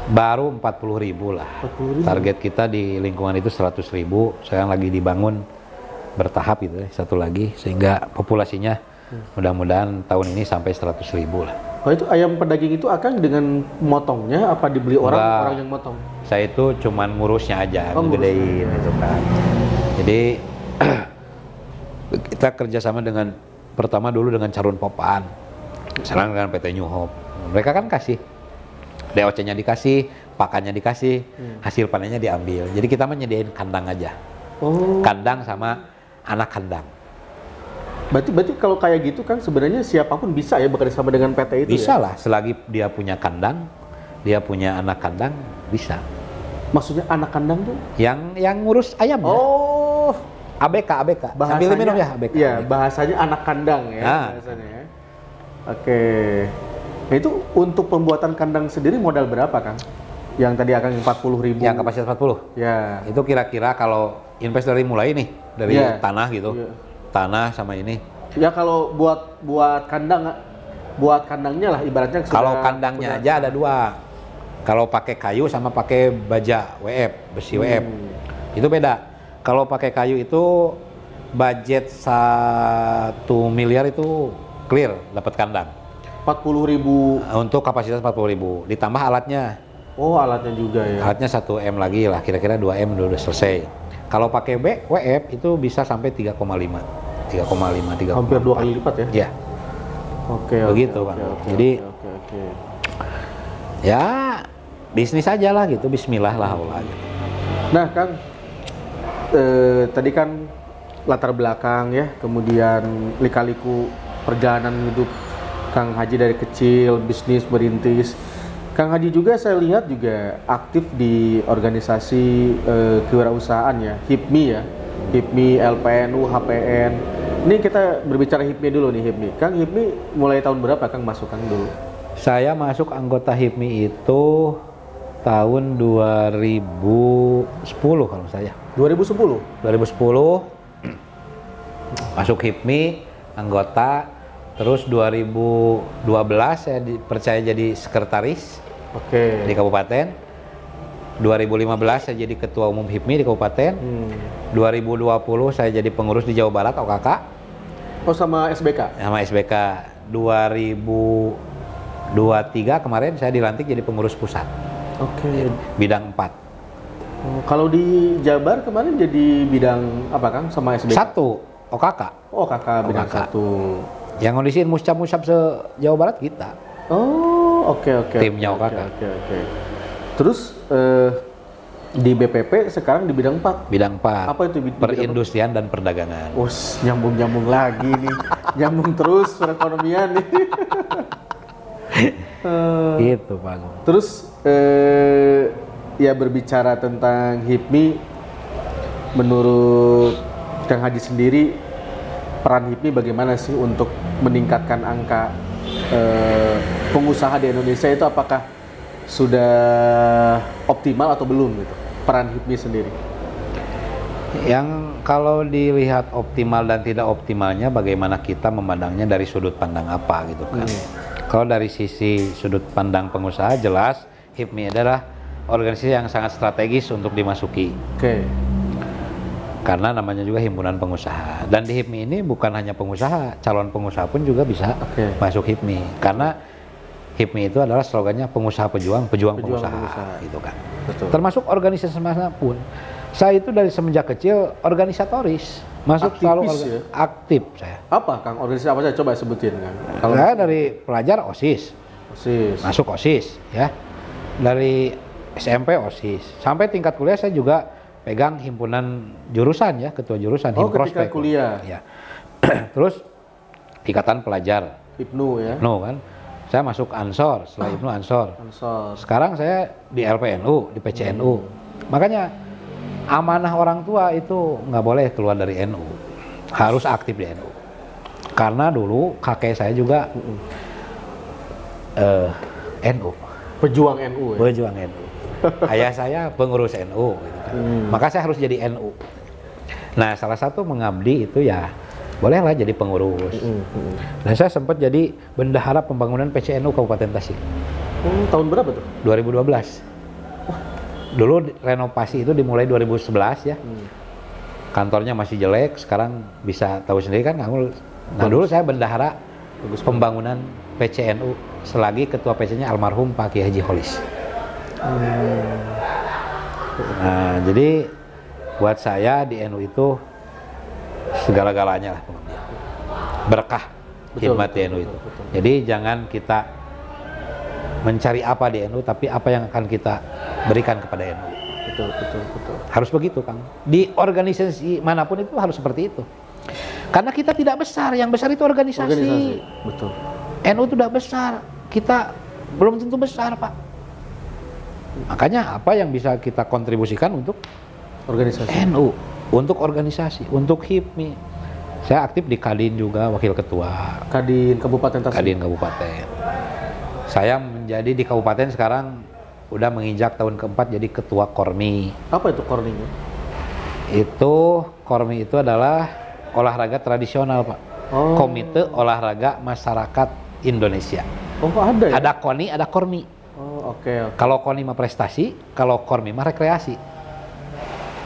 Baru 40.000 lah. 40.000. Target kita di lingkungan itu 100.000. Sekarang lagi dibangun bertahap gitu ya, satu lagi sehingga populasinya mudah-mudahan tahun ini sampai 100.000 lah. Oh, itu ayam pedaging itu akan dengan motongnya apa dibeli orang yang motong? Saya itu cuman ngurusnya aja, Oh, ngegedein gitu kan. Jadi kita kerjasama dengan pertama dulu dengan Carun Popan, sekarang dengan PT New Hope. Mereka kan kasih DOC-nya dikasih, pakannya dikasih, hasil panennya diambil. Jadi kita menyediain kandang aja. Oh. Kandang sama anak kandang. Berarti kalau kayak gitu kan sebenarnya siapapun bisa ya bekerja sama dengan PT itu Bisa ya? lah, selagi dia punya kandang, dia punya anak kandang, bisa. Maksudnya anak kandang tuh? Yang ngurus ayamnya. Oh. ABK. Sambil minum ya ABK. Iya, bahasanya anak kandang ya. Ah. Bahasanya ya. Oke. Nah, itu untuk pembuatan kandang sendiri modal berapa Kang? Yang tadi akan 40.000. Yang kapasitas 40. Ya. Itu kira-kira kalau invest dari mulai nih, dari Iya. tanah gitu. Iya. Tanah sama ini. Ya kalau buat kandangnya lah ibaratnya. Kalau kandangnya aja ada 2. Kalau pakai kayu sama pakai baja WF, besi WF. Itu beda. Kalau pakai kayu itu budget 1 miliar itu clear dapat kandang. 40.000. Untuk kapasitas 40.000. Ditambah alatnya. Oh, alatnya juga ya. Alatnya 1 M lagi lah, kira-kira 2 M udah selesai. Kalau pakai WF itu bisa sampai 3,5. 3,5. Hampir 2 kali lipat ya. Iya. Oke. Begitu, Bang. Jadi oke. ya bisnis aja lah gitu, bismillah lah Allah gitu. Nah, Kang, tadi kan latar belakang ya, kemudian lika-liku perjalanan hidup Kang Haji dari kecil, bisnis merintis. Kang Haji juga saya lihat juga aktif di organisasi kewirausahaan ya, HIPMI ya, HIPMI, LPNU, HPN. Ini kita berbicara HIPMI dulu nih, HIPMI. Kang, HIPMI mulai tahun berapa Kang masuk Kang dulu? Saya masuk anggota HIPMI itu tahun 2010 kalau saya. 2010? 2010 masuk HIPMI, anggota, terus 2012 saya dipercaya jadi sekretaris Oke. di kabupaten. 2015 saya jadi ketua umum HIPMI di kabupaten. 2020 saya jadi pengurus di Jawa Barat OKK Oh, sama SBK? sama SBK. 2023 kemarin saya dilantik jadi pengurus pusat Oke. bidang 4. Oh, kalau di Jabar kemarin jadi bidang apa Kang sama SBK? Satu OKK Oh, kakak bidang OKK. 1. yang ngondisiin muscap-muscap se-Jawa Barat kita. Oh, oke. Timnya Oke, OKK. Oke. Terus di BPP sekarang di bidang 4. Bidang 4. Apa itu bidang Perindustrian dan perdagangan. Wos, nyambung lagi nih. Nyambung terus perekonomian nih. Gitu Pak Agung. Terus ya berbicara tentang HIPMI, menurut Kang Haji sendiri peran HIPMI bagaimana sih untuk meningkatkan angka pengusaha di Indonesia itu, apakah sudah optimal atau belum gitu peran HIPMI sendiri? Yang kalau dilihat optimal dan tidak optimalnya bagaimana kita memandangnya dari sudut pandang apa gitu kan. Kalau dari sisi sudut pandang pengusaha jelas HIPMI adalah organisasi yang sangat strategis untuk dimasuki. Oke. Karena namanya juga himpunan pengusaha. Dan di HIPMI ini bukan hanya pengusaha, calon pengusaha pun juga bisa masuk HIPMI. Karena HIPMI itu adalah slogannya pengusaha pejuang, pejuang pengusaha, gitu kan. Betul. Termasuk organisasi manapun. Saya itu dari semenjak kecil organisatoris, masuk Aktivis selalu ya? aktif saya. Apa Kang organisasi apa saya coba sebutin Kang? Saya dari pelajar OSIS, OSIS. masuk OSIS ya. Dari SMP OSIS, sampai tingkat kuliah saya juga pegang himpunan jurusan ya, ketua jurusan ketika Himprospek. kuliah. Ya. Terus ikatan pelajar, IPNU ya. IPNU kan. Saya masuk Ansor, setelah IPNU Ansor. Ansor. Sekarang saya di LPNU, di PCNU. Makanya amanah orang tua itu nggak boleh keluar dari NU, harus aktif di NU. Karena dulu kakek saya juga NU, Pejuang NU ya. pejuang NU. Ayah saya pengurus NU, gitu kan. Maka saya harus jadi NU. Nah, salah satu mengabdi itu ya bolehlah jadi pengurus. Dan saya sempat jadi bendahara pembangunan PCNU Kabupaten Tasik. Tahun berapa tuh? 2012. Dulu renovasi itu dimulai 2011 ya. Kantornya masih jelek, sekarang bisa tahu sendiri kan. Nah dulu saya bendahara pembangunan PCNU selagi ketua PC-nya almarhum Pak Kiai Haji Holis. Nah jadi buat saya di NU itu segala-galanya lah pokoknya. Berkah khidmat di NU itu. Jadi jangan kita mencari apa di NU, tapi apa yang akan kita berikan kepada NU. Betul. Harus begitu, Kang. Di organisasi manapun itu harus seperti itu. Karena kita tidak besar, yang besar itu organisasi. Betul. NU itu tidak besar, kita belum tentu besar, Pak. Makanya apa yang bisa kita kontribusikan untuk Organisasi. NU, untuk organisasi, untuk HIPMI. Saya aktif di Kadin juga, wakil ketua Kadin Kabupaten Tasik. Kadin Kabupaten. Saya menjadi di kabupaten sekarang udah menginjak tahun keempat jadi ketua Kormi. Apa itu Korninya? Kormi itu adalah olahraga tradisional, Pak. Oh. Komite Olahraga Masyarakat Indonesia. Oh, ada ya? Ada KONI, ada Kormi. Oh, oke. Kalau KONI mah prestasi, kalau Kormi mah rekreasi.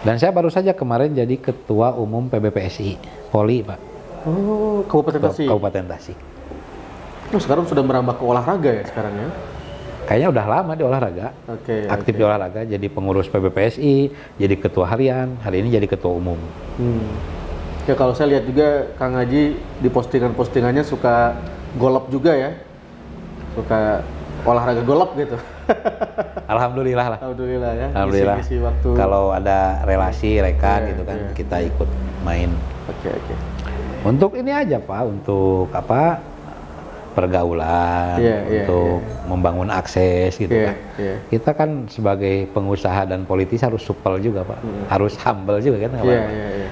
Dan saya baru saja kemarin jadi ketua umum PBPSI Poli, Pak. Oh, Kabupaten Tasik. Kabupaten Tasik. Oh, sekarang sudah merambah ke olahraga ya sekarang ya? Kayaknya udah lama di olahraga. Oke. Aktif di olahraga, jadi pengurus PBPSI, jadi ketua harian, hari ini jadi ketua umum. Ya kalau saya lihat juga Kang Haji di postingan-postingannya suka golop juga ya, suka olahraga golop gitu. Alhamdulillah lah. Alhamdulillah ya. Alhamdulillah. Ngisi waktu. Kalau ada relasi rekan Iya, gitu kan, iya. kita ikut main. Oke. Untuk ini aja Pak, untuk apa? Pergaulan, Iya, untuk membangun akses gitu Iya, kan. iya. Kita kan sebagai pengusaha dan politis harus supel juga Pak, harus humble juga kan. Iya.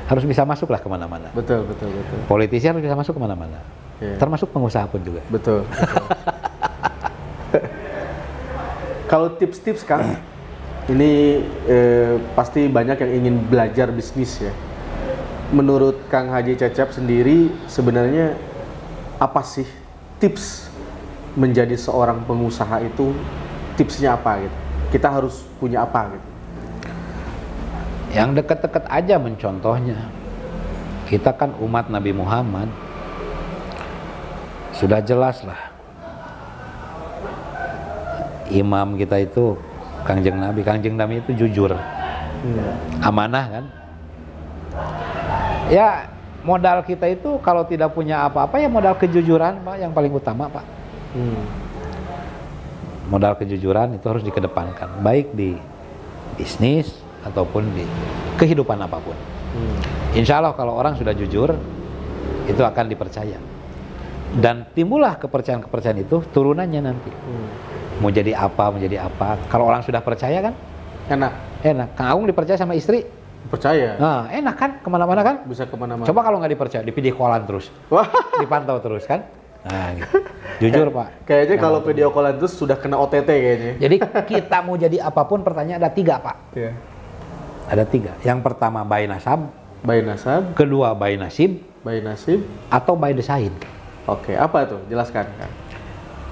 Harus bisa masuk lah kemana-mana. Betul. Politisi harus bisa masuk kemana-mana, Iya. termasuk pengusaha pun juga. Betul. Kalau tips-tips Kang, ini pasti banyak yang ingin belajar bisnis ya. Menurut Kang Haji Cecep sendiri, sebenarnya apa sih tips menjadi seorang pengusaha itu? Tipsnya apa gitu? Kita harus punya apa gitu? Yang dekat-dekat aja mencontohnya. Kita kan umat Nabi Muhammad. Sudah jelas lah. Imam kita itu Kangjeng Nabi. Kangjeng Nabi itu jujur. Amanah kan? Ya, modal kita itu kalau tidak punya apa-apa ya modal kejujuran, Pak, yang paling utama, Pak. Modal kejujuran itu harus dikedepankan, baik di bisnis ataupun di kehidupan apapun. Insya Allah kalau orang sudah jujur, itu akan dipercaya. Dan timbullah kepercayaan-kepercayaan itu turunannya nanti. Mau jadi apa, Kalau orang sudah percaya kan? Enak. Kang Agung dipercaya sama istri? Percaya. Nah, enak kan? Kemana-mana kan? Bisa kemana-mana. Coba kalau nggak dipercaya, dipilih kolan terus. Dipantau terus kan? Nah, gitu. Jujur Pak. Kayaknya kalau video callan terus sudah kena OTT kayaknya. Jadi kita mau jadi apapun, pertanyaan ada 3 Pak. Iya. Ada 3. Yang pertama by nasab. By nasab. Kedua by nasib. By nasib. Atau by desain. Oke, apa tuh? Jelaskan Kang.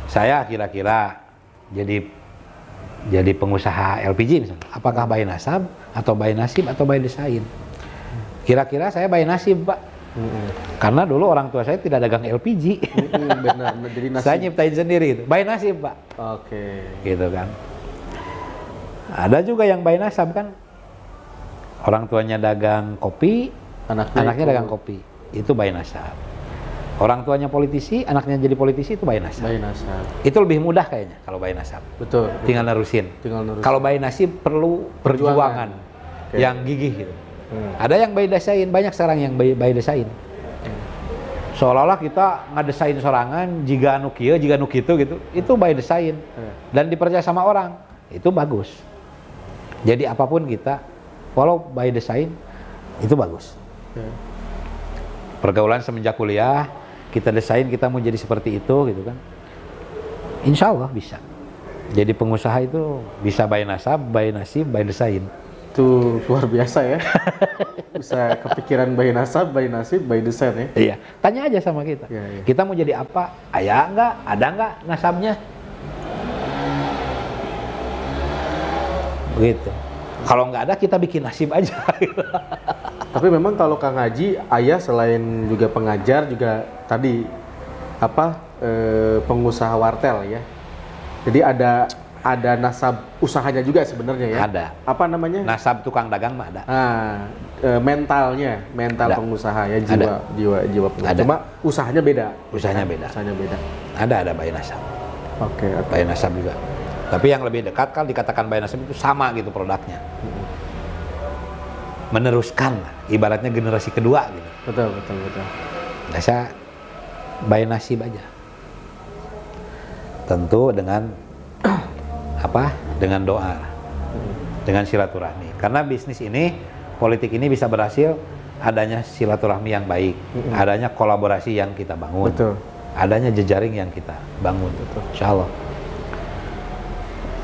Saya kira-kira jadi pengusaha LPG misalnya. Apakah by nasab atau by nasib atau by desain? Kira-kira saya by nasib Pak. Karena dulu orang tua saya tidak dagang LPG. Benar, jadi nasib. Saya nyiptain sendiri itu. By nasib Pak. Oke. Gitu kan. Ada juga yang by nasab kan. Orang tuanya dagang kopi, anaknya dagang kopi. Itu by nasab. Orang tuanya politisi, anaknya jadi politisi, itu by nasab. By nasab. Itu lebih mudah kayaknya kalau by nasab. Betul. Tinggal nerusin. Kalau by nasib perlu perjuangan yang gigih gitu. Ada yang by desain, banyak sekarang yang by desain. Seolah-olah kita ngadesain sorangan, jika anu kieu, jika anu kitu gitu. Itu by desain. Dan dipercaya sama orang. Itu bagus. Jadi apapun kita, walau by desain, itu bagus. Pergaulan semenjak kuliah, kita desain kita mau jadi seperti itu gitu kan. Insya Allah bisa. Jadi pengusaha itu bisa by nasab, by nasib, by desain. Itu luar biasa ya. Bisa kepikiran by nasab, by nasib, by desain ya. Iya, tanya aja sama kita. Iya. Kita mau jadi apa? Ayah enggak? Ada enggak nasabnya? Begitu. Kalau nggak ada, kita bikin nasib aja. Tapi memang kalau Kang Haji, ayah selain juga pengajar, juga tadi pengusaha wartel ya. Jadi ada nasab usahanya juga sebenarnya ya. Ada. Apa namanya? Nasab tukang dagang mah ada. Mental ada. Pengusaha ya, jiwa pengusaha. Ada. Cuma usahanya beda. Usahanya beda. Ada by nasab. Oke. By nasab juga. Tapi yang lebih dekat kan dikatakan by nasab itu sama gitu produknya. Meneruskan, ibaratnya generasi kedua gitu. Betul. Saya by nasib aja. Tentu dengan dengan doa, dengan silaturahmi. Karena bisnis ini, politik ini bisa berhasil adanya silaturahmi yang baik, adanya kolaborasi yang kita bangun, adanya jejaring yang kita bangun. Insya Allah.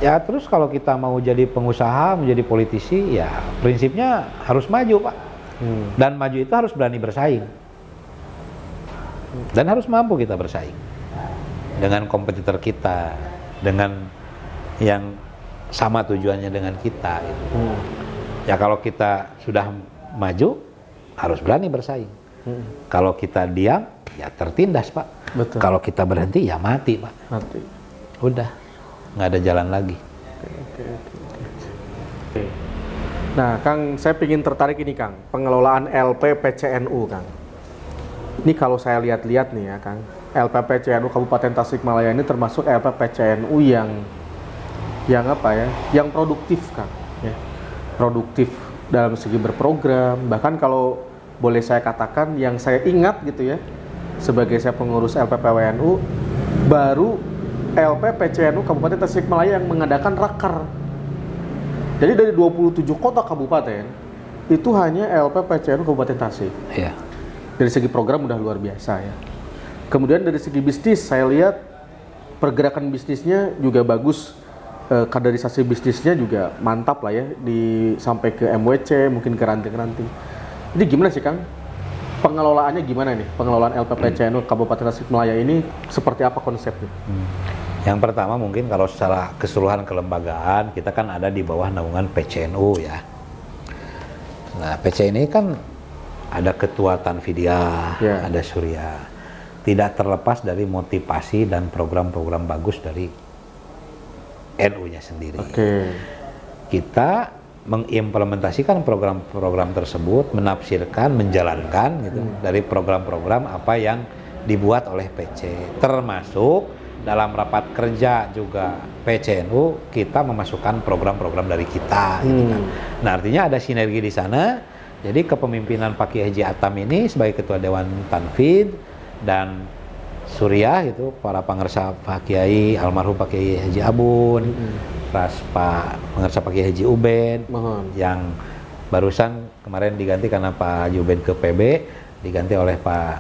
Ya terus kalau kita mau jadi pengusaha, menjadi politisi, ya prinsipnya harus maju Pak. Dan maju itu harus berani bersaing. Dan harus mampu kita bersaing dengan kompetitor kita, dengan yang sama tujuannya dengan kita gitu. Ya kalau kita sudah maju, harus berani bersaing. Kalau kita diam, ya tertindas Pak. Betul. Kalau kita berhenti, ya mati Pak. Mati. Udah, nggak ada jalan lagi. Oke. Nah, Kang, saya ingin tertarik ini, Kang. Pengelolaan LPPCNU, Kang. Ini kalau saya lihat-lihat nih ya, Kang. LPPCNU Kabupaten Tasikmalaya ini termasuk LPPCNU yang apa ya? Yang produktif, Kang. Ya. Produktif dalam segi berprogram. Bahkan kalau boleh saya katakan, yang saya ingat gitu ya, sebagai saya pengurus LPPWNU, baru LPPCNU Kabupaten Tasikmalaya yang mengadakan raker. Jadi dari 27 kota kabupaten, itu hanya LPPCNU Kabupaten Tasik. Iya. Dari segi program udah luar biasa ya. Kemudian dari segi bisnis, saya lihat pergerakan bisnisnya juga bagus. kaderisasi bisnisnya juga mantap lah ya, sampai ke MWC, mungkin ke ranting-ranting. Jadi gimana sih Kang? Pengelolaannya gimana nih? Pengelolaan LPPCNU Kabupaten Tasikmalaya ini seperti apa konsepnya? Yang pertama mungkin kalau secara keseluruhan kelembagaan kita kan ada di bawah naungan PCNU ya. Nah PC ini kan ada ketua Tanfidia, ada Surya. Tidak terlepas dari motivasi dan program-program bagus dari NU-nya sendiri. Kita mengimplementasikan program-program tersebut, menafsirkan, menjalankan gitu dari program-program apa yang dibuat oleh PC, termasuk dalam rapat kerja juga PCNU kita memasukkan program-program dari kita gitu kan. Nah artinya ada sinergi di sana. Jadi kepemimpinan Pak Kiai Haji Atam ini sebagai Ketua Dewan Tanfid dan Surya itu para pengersa Pak Kiai almarhum Pak Kiai Haji Abun, ras Pak pengersa Pak Kiai Haji Uben yang barusan kemarin diganti karena Pak Haji Uben ke PB diganti oleh Pak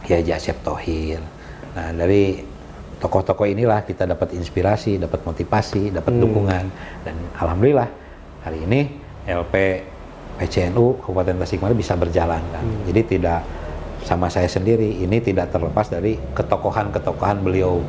Kiai Haji Asep Thohir. Nah dari tokoh-tokoh inilah kita dapat inspirasi, dapat motivasi, dapat dukungan, dan alhamdulillah hari ini LP PCNU Kabupaten Tasikmalaya bisa berjalan kan. Jadi tidak sama saya sendiri, ini tidak terlepas dari ketokohan-ketokohan beliau,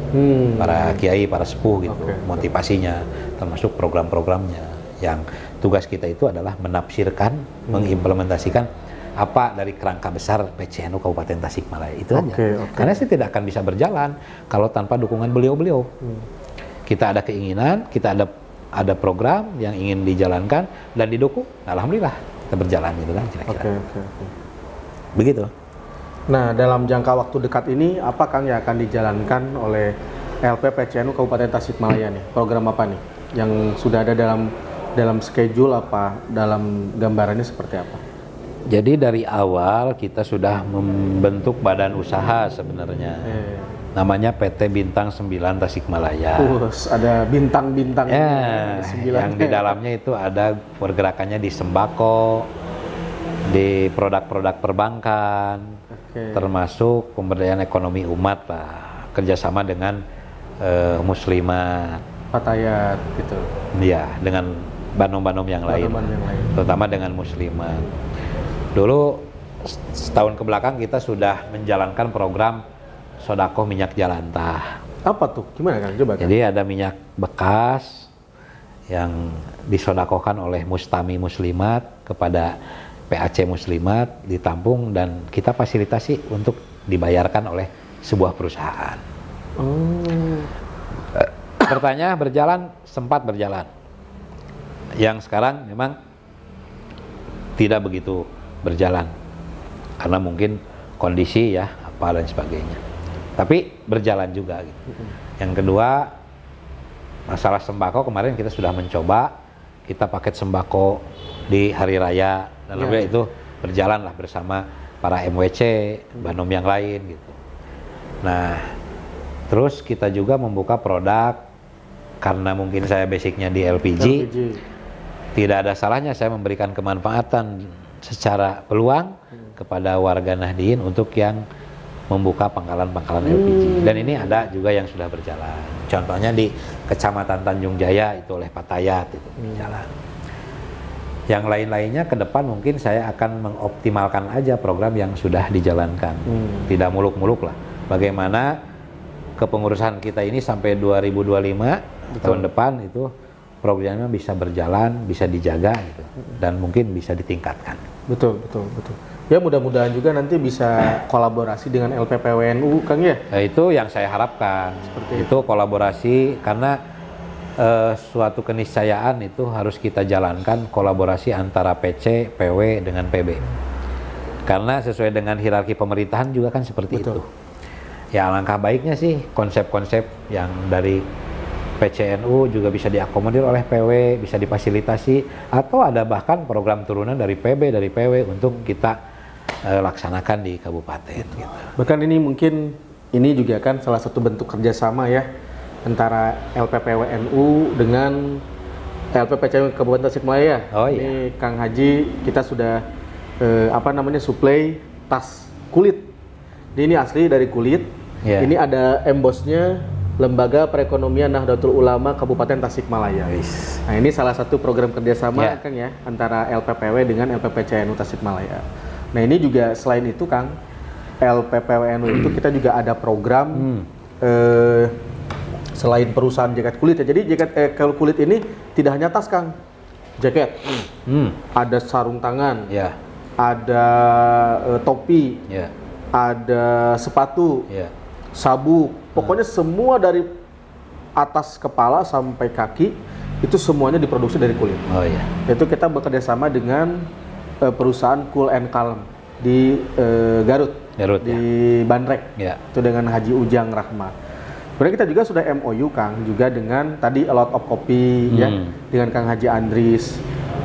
para kiai, para sepuh gitu, motivasinya, termasuk program-programnya. Yang tugas kita itu adalah menafsirkan, mengimplementasikan apa dari kerangka besar PCNU Kabupaten Tasikmalaya itu aja. Karena sih tidak akan bisa berjalan kalau tanpa dukungan beliau-beliau. Kita ada keinginan, kita ada program yang ingin dijalankan dan didukung. Alhamdulillah kita berjalan gitu kan kira-kira. Begitu. Nah dalam jangka waktu dekat ini apa Kang yang akan dijalankan oleh LP PCNU Kabupaten Tasikmalaya nih? Program apa nih yang sudah ada dalam schedule apa, dalam gambarannya seperti apa? Jadi dari awal kita sudah membentuk badan usaha sebenarnya. Namanya PT Bintang 9 Tasikmalaya. Ada bintang-bintang yang di dalamnya itu ada pergerakannya di sembako, di produk-produk perbankan, termasuk pemberdayaan ekonomi umat lah, kerjasama dengan muslimat, Fatayat gitu. Iya, dengan banom-banom yang lain, terutama dengan muslimat. Dulu setahun ke belakang kita sudah menjalankan program sodakoh minyak jelantah. Apa tuh? Gimana Kang? Coba. Jadi ada minyak bekas yang disodakohkan oleh mustami muslimat kepada PAC muslimat, ditampung dan kita fasilitasi untuk dibayarkan oleh sebuah perusahaan. Pertanyaan berjalan, sempat berjalan. Yang sekarang memang tidak begitu berjalan karena mungkin kondisi ya apa dan sebagainya, tapi berjalan juga gitu. Yang kedua masalah sembako, kemarin kita sudah mencoba, kita paket sembako di hari raya dan itu berjalan lah bersama para MWC, banom yang lain gitu. Nah terus kita juga membuka produk karena mungkin saya basicnya di LPG. Tidak ada salahnya saya memberikan kemanfaatan secara peluang kepada warga Nahdien untuk yang membuka pangkalan-pangkalan LPG. Dan ini ada juga yang sudah berjalan. Contohnya di Kecamatan Tanjung Jaya itu oleh Fatayat itu berjalan. Yang lain-lainnya ke depan mungkin saya akan mengoptimalkan aja program yang sudah dijalankan. Tidak muluk-muluk lah. Bagaimana kepengurusan kita ini sampai 2025 tahun depan itu programnya bisa berjalan, bisa dijaga gitu, dan mungkin bisa ditingkatkan. Betul. Ya mudah-mudahan juga nanti bisa kolaborasi dengan LPPWNU, Kang ya. Nah, itu yang saya harapkan. Seperti itu kolaborasi karena suatu keniscayaan itu harus kita jalankan kolaborasi antara PC, PW dengan PB. Karena sesuai dengan hierarki pemerintahan juga kan seperti itu. Ya alangkah baiknya sih konsep-konsep yang dari PCNU juga bisa diakomodir oleh PW, bisa difasilitasi, atau ada bahkan program turunan dari PB, dari PW untuk kita laksanakan di kabupaten. Gitu. Bahkan ini mungkin ini juga kan salah satu bentuk kerjasama ya antara LPPWNU dengan LPPCNU Kabupaten Tasikmalaya. Ini Kang Haji kita sudah suplai tas kulit. Ini asli dari kulit. Ini ada embossnya Lembaga Perekonomian Nahdlatul Ulama Kabupaten Tasikmalaya. Wis. Nah, ini salah satu program kerjasama Ya. Kang ya antara LPPW dengan LPPCNU Tasikmalaya. Nah, ini juga selain itu Kang, LPPWNU itu kita juga ada program selain perusahaan jaket kulit ya. Jadi jaket kulit ini tidak hanya tas Kang, jaket, ada sarung tangan, Ya. ada topi, Ya. ada sepatu, Ya. sabuk, pokoknya semua dari atas kepala sampai kaki itu semuanya diproduksi dari kulit. Oh iya. Itu kita bekerja sama dengan perusahaan Cool and Calm di Garut, Garut, di Bandrek, Ya. itu dengan Haji Ujang Rahma. Kemudian kita juga sudah MOU Kang juga dengan tadi A Lot of Coffee ya, dengan Kang Haji Andris.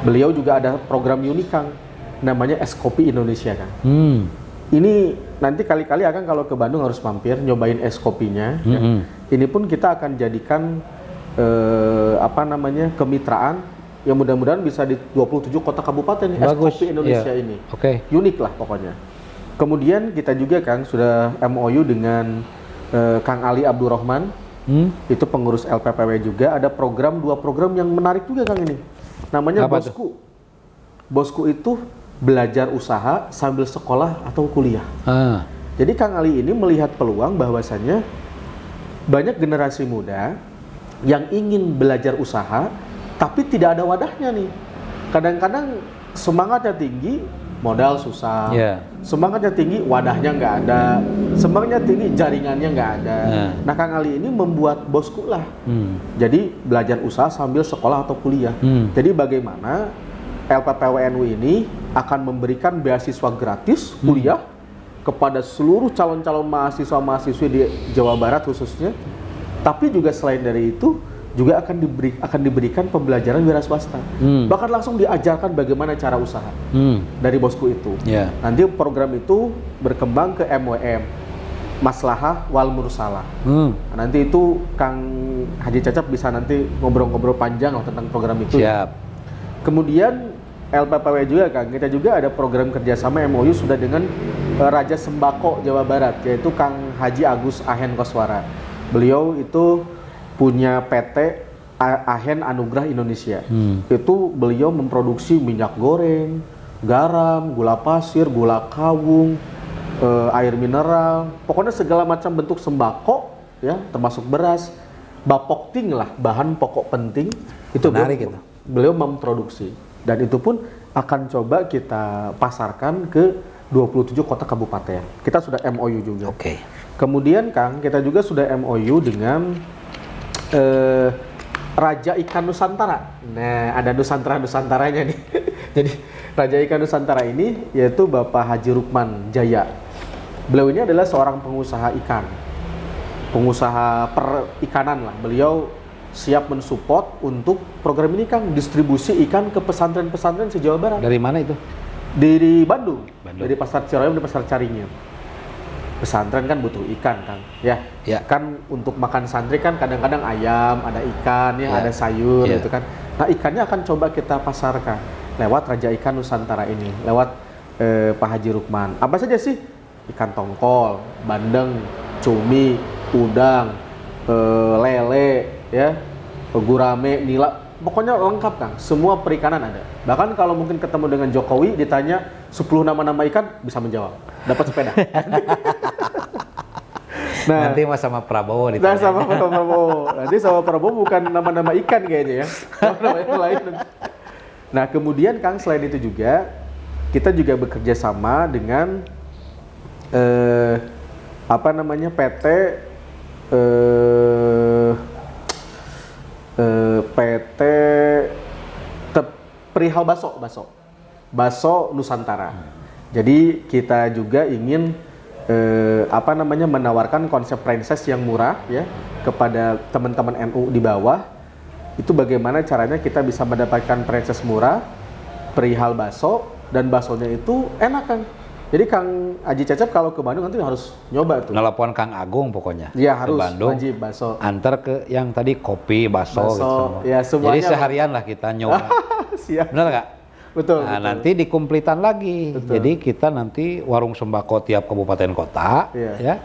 Beliau juga ada program unik Kang, namanya Es Kopi Indonesia Kang. Ini nanti kali-kali akan kalau ke Bandung harus mampir nyobain es kopinya. Ya. Ini pun kita akan jadikan kemitraan yang mudah-mudahan bisa di 27 kota kabupaten nih, es Bagus. kopi Indonesia Iya. ini. Oke. Unik lah pokoknya. Kemudian kita juga Kang sudah MOU dengan Kang Ali Abdurrahman, itu pengurus LPPW juga. Ada dua program yang menarik juga Kang ini. Namanya Apa Bosku. Bosku itu belajar usaha sambil sekolah atau kuliah. Jadi Kang Ali ini melihat peluang bahwasannya banyak generasi muda yang ingin belajar usaha tapi tidak ada wadahnya nih. Kadang-kadang semangatnya tinggi, modal susah. Yeah. Semangatnya tinggi, wadahnya nggak ada. Semangatnya tinggi, jaringannya nggak ada. Nah Kang Ali ini membuat Bosku lah. Jadi belajar usaha sambil sekolah atau kuliah. Jadi bagaimana LPPWNU ini akan memberikan beasiswa gratis kuliah kepada seluruh calon-calon mahasiswa-mahasiswi di Jawa Barat khususnya. Tapi juga selain dari itu juga akan diberikan pembelajaran wira swasta. Bahkan langsung diajarkan bagaimana cara usaha dari Bosku itu. Yeah. Nanti program itu berkembang ke MWM, Maslahah Wal Mursalah. Nah, nanti itu Kang Haji Cacap bisa nanti ngobrol-ngobrol panjang lah tentang program itu. Siap. Kemudian LPPW juga Kang, kita juga ada program kerjasama MOU sudah dengan Raja Sembako Jawa Barat, yaitu Kang Haji Agus Ahen Koswara. Beliau itu punya PT Ahen Anugrah Indonesia. Itu beliau memproduksi minyak goreng, garam, gula pasir, gula kawung, air mineral, pokoknya segala macam bentuk sembako ya, termasuk beras, bapokting lah, bahan pokok penting. Itu menarik itu. Beliau memproduksi, dan itu pun akan coba kita pasarkan ke 27 kota kabupaten. Kita sudah MOU juga. Oke. Kemudian Kang, kita juga sudah MOU dengan Raja Ikan Nusantara. Nah, ada Nusantara-Nusantaranya nih. Jadi Raja Ikan Nusantara ini yaitu Bapak Haji Rukman Jaya. Beliau ini adalah seorang pengusaha ikan, pengusaha perikanan lah. Beliau siap mensupport untuk program ini Kang, distribusi ikan ke pesantren-pesantren se-Jawa Barat. Dari mana itu? Dari Bandung. Bandung. Dari Pasar Ciroyom dan Pasar Caringin. Pesantren kan butuh ikan Kang, ya. Ya. Kan untuk makan santri kan kadang-kadang ayam, ada ikan, ya, ada sayur, Ya. gitu kan. Nah ikannya akan coba kita pasarkan lewat Raja Ikan Nusantara ini, lewat Pak Haji Rukman. Apa saja sih? Ikan tongkol, bandeng, cumi, udang, lele, ya, gurame, nila, pokoknya lengkap Kang. Semua perikanan ada. Bahkan kalau mungkin ketemu dengan Jokowi ditanya 10 nama-nama ikan bisa menjawab. Dapat sepeda. Nah, Nanti mas sama Prabowo nah ditanya. sama Pak Prabowo. Nanti sama Prabowo bukan nama-nama ikan kayaknya ya. Nama yang lain. Nah, kemudian Kang selain itu juga kita juga bekerja sama dengan PT Perihal Baso Nusantara. Jadi kita juga ingin menawarkan konsep franchise yang murah ya kepada teman-teman NU di bawah. Itu bagaimana caranya kita bisa mendapatkan franchise murah perihal baso, dan basonya itu enak Kang. Jadi Kang Haji Cacap kalau ke Bandung nanti harus nyoba tuh. Nelpon Kang Agung pokoknya. Iya ke harus Bandung. wajib baso. Antar ke yang tadi kopi, baso, Baso, gitu semua. ya, semuanya. Jadi seharian lah kita nyoba. Siap. Benar nggak? Betul. Nah, betul. nanti dikumplitan lagi. Betul. Jadi kita nanti warung sembako tiap kabupaten kota, Iya. ya,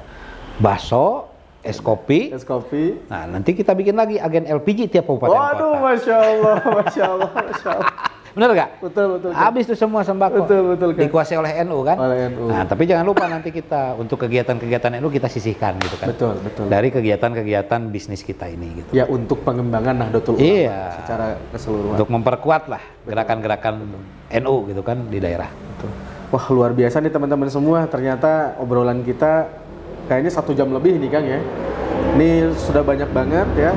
baso, es kopi. Es kopi. Nah, nanti kita bikin lagi agen LPG tiap kabupaten Waduh, kota. masya Allah, masya Allah, masya Allah. Bener nggak? Betul. Habis tuh semua sembako. Betul, Kang. Dikuasai oleh NU kan? Oleh NU. Nah, tapi jangan lupa nanti kita untuk kegiatan-kegiatan NU kita sisihkan gitu kan. Betul. Dari kegiatan-kegiatan bisnis kita ini gitu. Ya untuk pengembangan Nahdlatul Ulama Iya. secara keseluruhan. Untuk memperkuat lah gerakan-gerakan NU gitu kan di daerah. Betul. Wah, luar biasa nih teman-teman semua. Ternyata obrolan kita kayaknya 1 jam lebih nih Kang ya. Ini sudah banyak banget ya.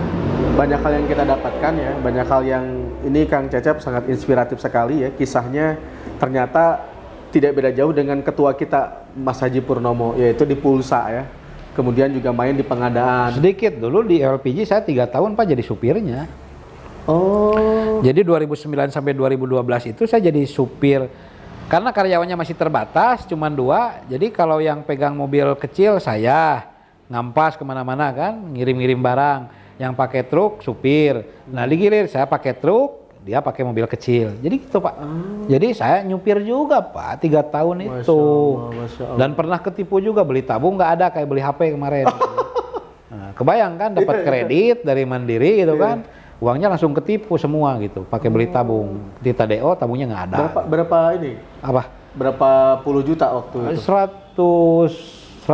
Banyak hal yang kita dapatkan ya. Banyak hal yang ini Kang Cecep sangat inspiratif sekali ya. Kisahnya ternyata tidak beda jauh dengan ketua kita Mas Haji Purnomo, yaitu di Pulsa ya. Kemudian juga main di pengadaan. Sedikit dulu di LPG saya 3 tahun Pak jadi supirnya. Oh. Jadi 2009 sampai 2012 itu saya jadi supir. Karena karyawannya masih terbatas, cuma 2. Jadi kalau yang pegang mobil kecil saya ngampas kemana-mana kan, ngirim-ngirim barang. Yang pakai truk supir. Nah digilir saya pakai truk, dia pakai mobil kecil. Jadi gitu Pak. Jadi saya nyupir juga Pak 3 tahun Masya itu. Allah, Masya Allah. Dan pernah ketipu juga, beli tabung nggak ada kayak beli HP kemarin. Nah, kebayang kan dapat kredit dari Mandiri gitu kan. Uangnya langsung ketipu semua gitu, pakai beli tabung. Di Tadeo tabungnya nggak ada. Berapa ini? Apa? Berapa puluh juta waktu itu? 150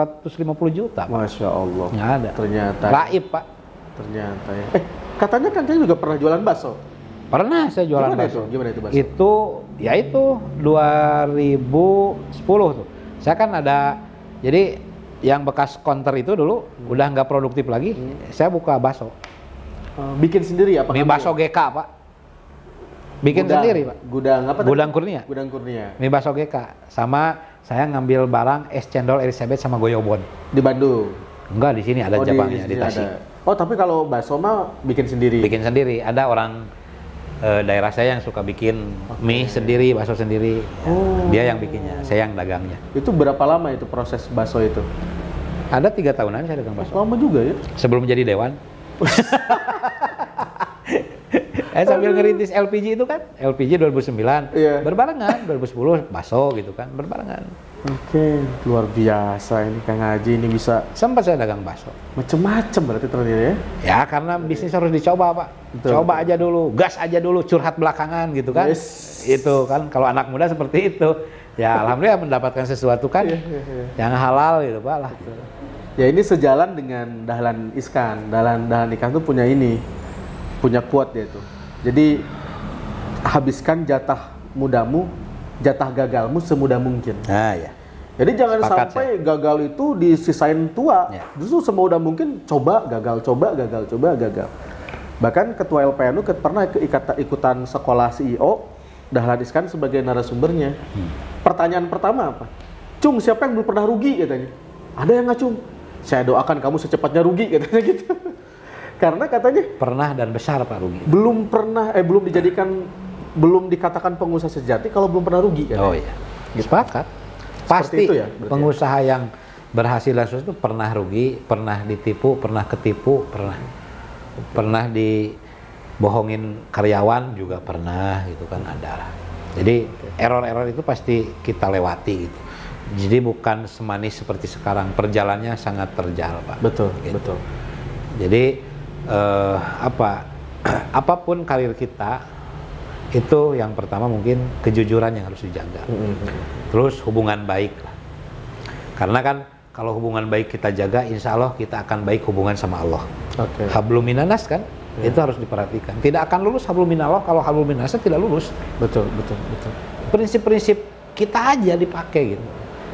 juta. Pak. Masya Allah. Nggak ada. Ternyata. Gaib Pak. Ternyata ya. Katanya kan juga pernah jualan bakso. Pernah saya jualan Gimana bakso. itu? Gimana itu bakso? Itu, ya itu 2010 tuh. Saya kan ada, jadi yang bekas counter itu dulu udah nggak produktif lagi. Saya buka bakso. Bikin sendiri apa? Mie bakso GK Pak. Bikin sendiri Pak. Gudang apa? tadi? Gudang Kurnia. Gudang Kurnia. Mie bakso GK. Sama saya ngambil barang es cendol Elizabeth sama goyobon. Di Bandung. Enggak, di sini ada cabangnya di sini Tasik. ada. Oh, tapi kalau bakso mah bikin sendiri. Bikin sendiri. Ada orang daerah saya yang suka bikin mie sendiri, bakso sendiri. Dia yang bikinnya, saya yang dagangnya. Itu berapa lama itu proses bakso itu? Ada 3 tahunan saya dagang bakso. Lama juga ya. Sebelum jadi dewan. Sambil ngerintis LPG itu kan, LPG 2009. Iya. Berbarengan, 2010 bakso gitu kan, berbarengan. Oke, luar biasa ini Kang Haji, ini bisa Sempat saya dagang bakso. macem-macem berarti ternyata ya. Ya karena bisnis harus dicoba Pak. Betul, Coba aja dulu, gas aja dulu, curhat belakangan gitu kan. Yes. Itu kan kalau anak muda seperti itu. Ya alhamdulillah mendapatkan sesuatu kan yang halal gitu Pak lah. Ya ini sejalan dengan Dahlan Iskan. Dahlan Iskan tuh punya punya quote dia itu. Jadi habiskan jatah mudamu, jatah gagalmu semudah mungkin. Nah ya. Jadi jangan Sepakat, sampai gagal itu disisain tua. Ya. Justru semudah mungkin coba gagal. Bahkan ketua LPNU pernah ikutan sekolah CEO, Dahlan Iskan sebagai narasumbernya. Pertanyaan pertama apa? Cung, siapa yang belum pernah rugi katanya? Ada yang nggak Cung? Saya doakan kamu secepatnya rugi katanya gitu. Karena katanya Pernah dan besar Pak rugi. belum dikatakan pengusaha sejati kalau belum pernah rugi katanya. Oh iya. Sepakat. Pasti itu ya, berarti pengusaha yang berhasil dan sukses itu pernah rugi, pernah ditipu, pernah ketipu, pernah dibohongin karyawan juga pernah gitu kan ada. Jadi error-error itu pasti kita lewati gitu. Jadi bukan semanis seperti sekarang, perjalanannya sangat terjal Pak. Betul, Gitu. betul. Jadi apapun karir kita itu yang pertama mungkin kejujuran yang harus dijaga. Terus hubungan baik lah. Karena kan kalau hubungan baik kita jaga, insya Allah kita akan baik hubungan sama Allah. Oke. Hablum minanas kan, itu harus diperhatikan. Tidak akan lulus hablum minallah kalau hablum minasnya tidak lulus. Betul. Prinsip-prinsip kita aja dipakai gitu.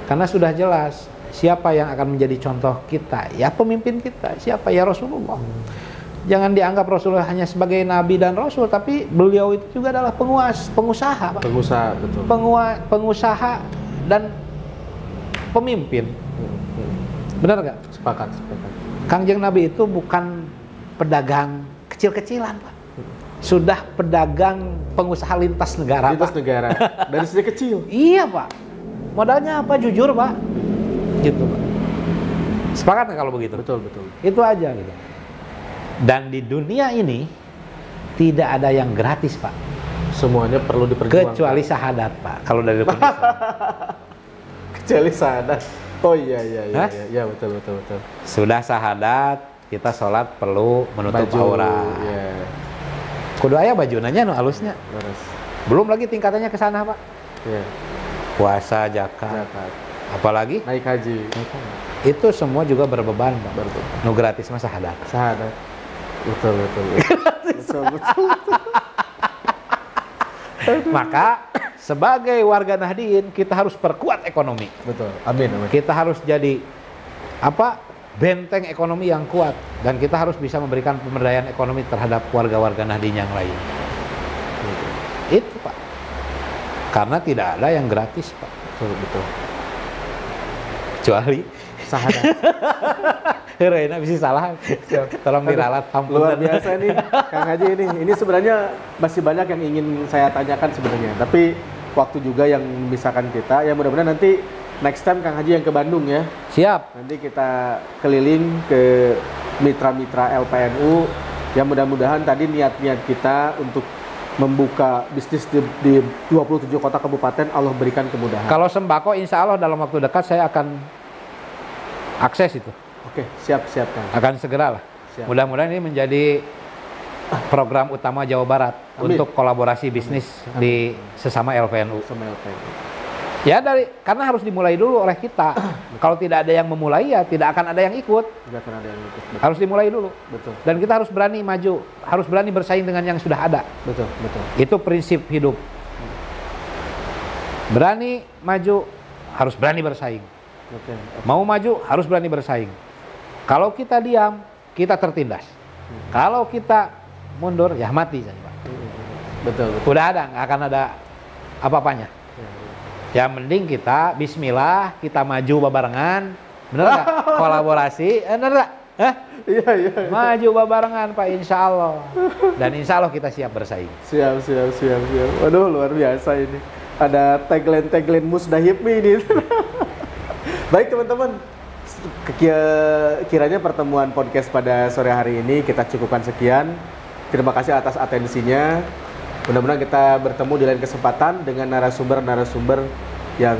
Karena sudah jelas siapa yang akan menjadi contoh kita, ya pemimpin kita, siapa ya Rasulullah. Jangan dianggap Rasulullah hanya sebagai nabi dan rasul, tapi beliau itu juga adalah pengusaha, Pak. Pengusaha, betul. Pengusaha dan pemimpin. Benar nggak? Sepakat. Kangjeng Nabi itu bukan pedagang kecil-kecilan, Pak. Sudah pedagang pengusaha lintas negara, Lintas Pak. negara. Dari sejak kecil. Iya, Pak. Modalnya apa? Jujur, Pak. Gitu, Pak. Sepakat nggak kalau begitu? Betul. Itu aja gitu. Dan di dunia ini tidak ada yang gratis, Pak. Semuanya perlu diperjuangkan. Kecuali syahadat, Pak. Kalau dari rukun Islam. Kecuali sadar. Oh iya iya iya, Hah? iya betul betul betul. Sudah syahadat, kita sholat perlu menutup Baju, aurat. iya, Kudu aya bajunanya nu alusnya. terus, Belum lagi tingkatannya ke sana, Pak. iya, Puasa, zakat, zakat, apalagi naik haji, itu semua juga berbeban, Pak. betul, Nu gratis mah syahadat. syahadat, betul betul, betul betul, Maka sebagai warga Nahdien kita harus perkuat ekonomi. betul, amin amin. Kita harus jadi benteng ekonomi yang kuat dan kita harus bisa memberikan pemberdayaan ekonomi terhadap warga-warga Nahdien yang lain. Itu, Pak. Karena tidak ada yang gratis, Pak. Betul betul. Kecuali Syahadat. Reina bisa salah. Tolong diralat, ampun. Luar biasa nih Kang Haji ini. Ini sebenarnya masih banyak yang ingin saya tanyakan sebenarnya. Tapi waktu juga yang memisahkan kita. Ya mudah-mudahan nanti next time Kang Haji yang ke Bandung ya. Siap. Nanti kita keliling ke mitra-mitra LPNU. Ya mudah-mudahan tadi niat-niat kita untuk membuka bisnis di 27 kota kabupaten Allah berikan kemudahan. Kalau sembako insya Allah dalam waktu dekat saya akan akses itu. Oke, siap Kang. Akan segera lah. Siap. Mudah-mudahan ini menjadi program utama Jawa Barat Amin. untuk kolaborasi bisnis di sesama LPNU. Sama LPNU. Ya karena harus dimulai dulu oleh kita. Kalau tidak ada yang memulai ya tidak akan ada yang ikut. Tidak pernah ada yang ikut. Betul. Harus dimulai dulu. Betul. Dan kita harus berani maju, harus berani bersaing dengan yang sudah ada. Betul, betul. Itu prinsip hidup. Berani maju, harus berani bersaing. Oke. Mau maju, harus berani bersaing. Kalau kita diam, kita tertindas. Kalau kita mundur, ya mati saja, Pak. Betul, betul. Udah ada, nggak akan ada apa-apanya. Ya mending kita bismillah, kita maju babarengan. Bener nggak? Kolaborasi, bener nggak? Hah? Iya, iya. Maju babarengan, Pak, insya Allah. Dan insya Allah kita siap bersaing. Siap. Waduh, luar biasa ini. Ada tagline Musdahib ini. Baik teman-teman, kiranya pertemuan podcast pada sore hari ini kita cukupkan sekian. Terima kasih atas atensinya. Mudah-mudahan kita bertemu di lain kesempatan dengan narasumber-narasumber yang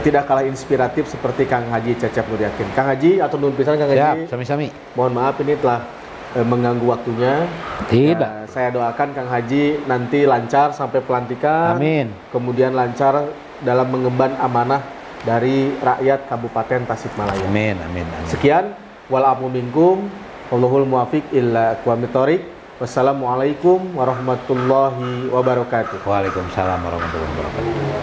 tidak kalah inspiratif seperti Kang Haji Cecep Nur Yakin. Kang Haji atau nuhun pisan Kang Haji. Siap, sami-sami. Mohon maaf ini telah mengganggu waktunya. Tidak. Ya, saya doakan Kang Haji nanti lancar sampai pelantikan. Amin. Kemudian lancar dalam mengemban amanah dari rakyat Kabupaten Tasikmalaya. Amin, amin, amin. Sekian, wal-afu minkum, wallahul muwafiq illa aqwamit thoriq. Wassalamualaikum warahmatullahi wabarakatuh. Waalaikumsalam warahmatullahi wabarakatuh.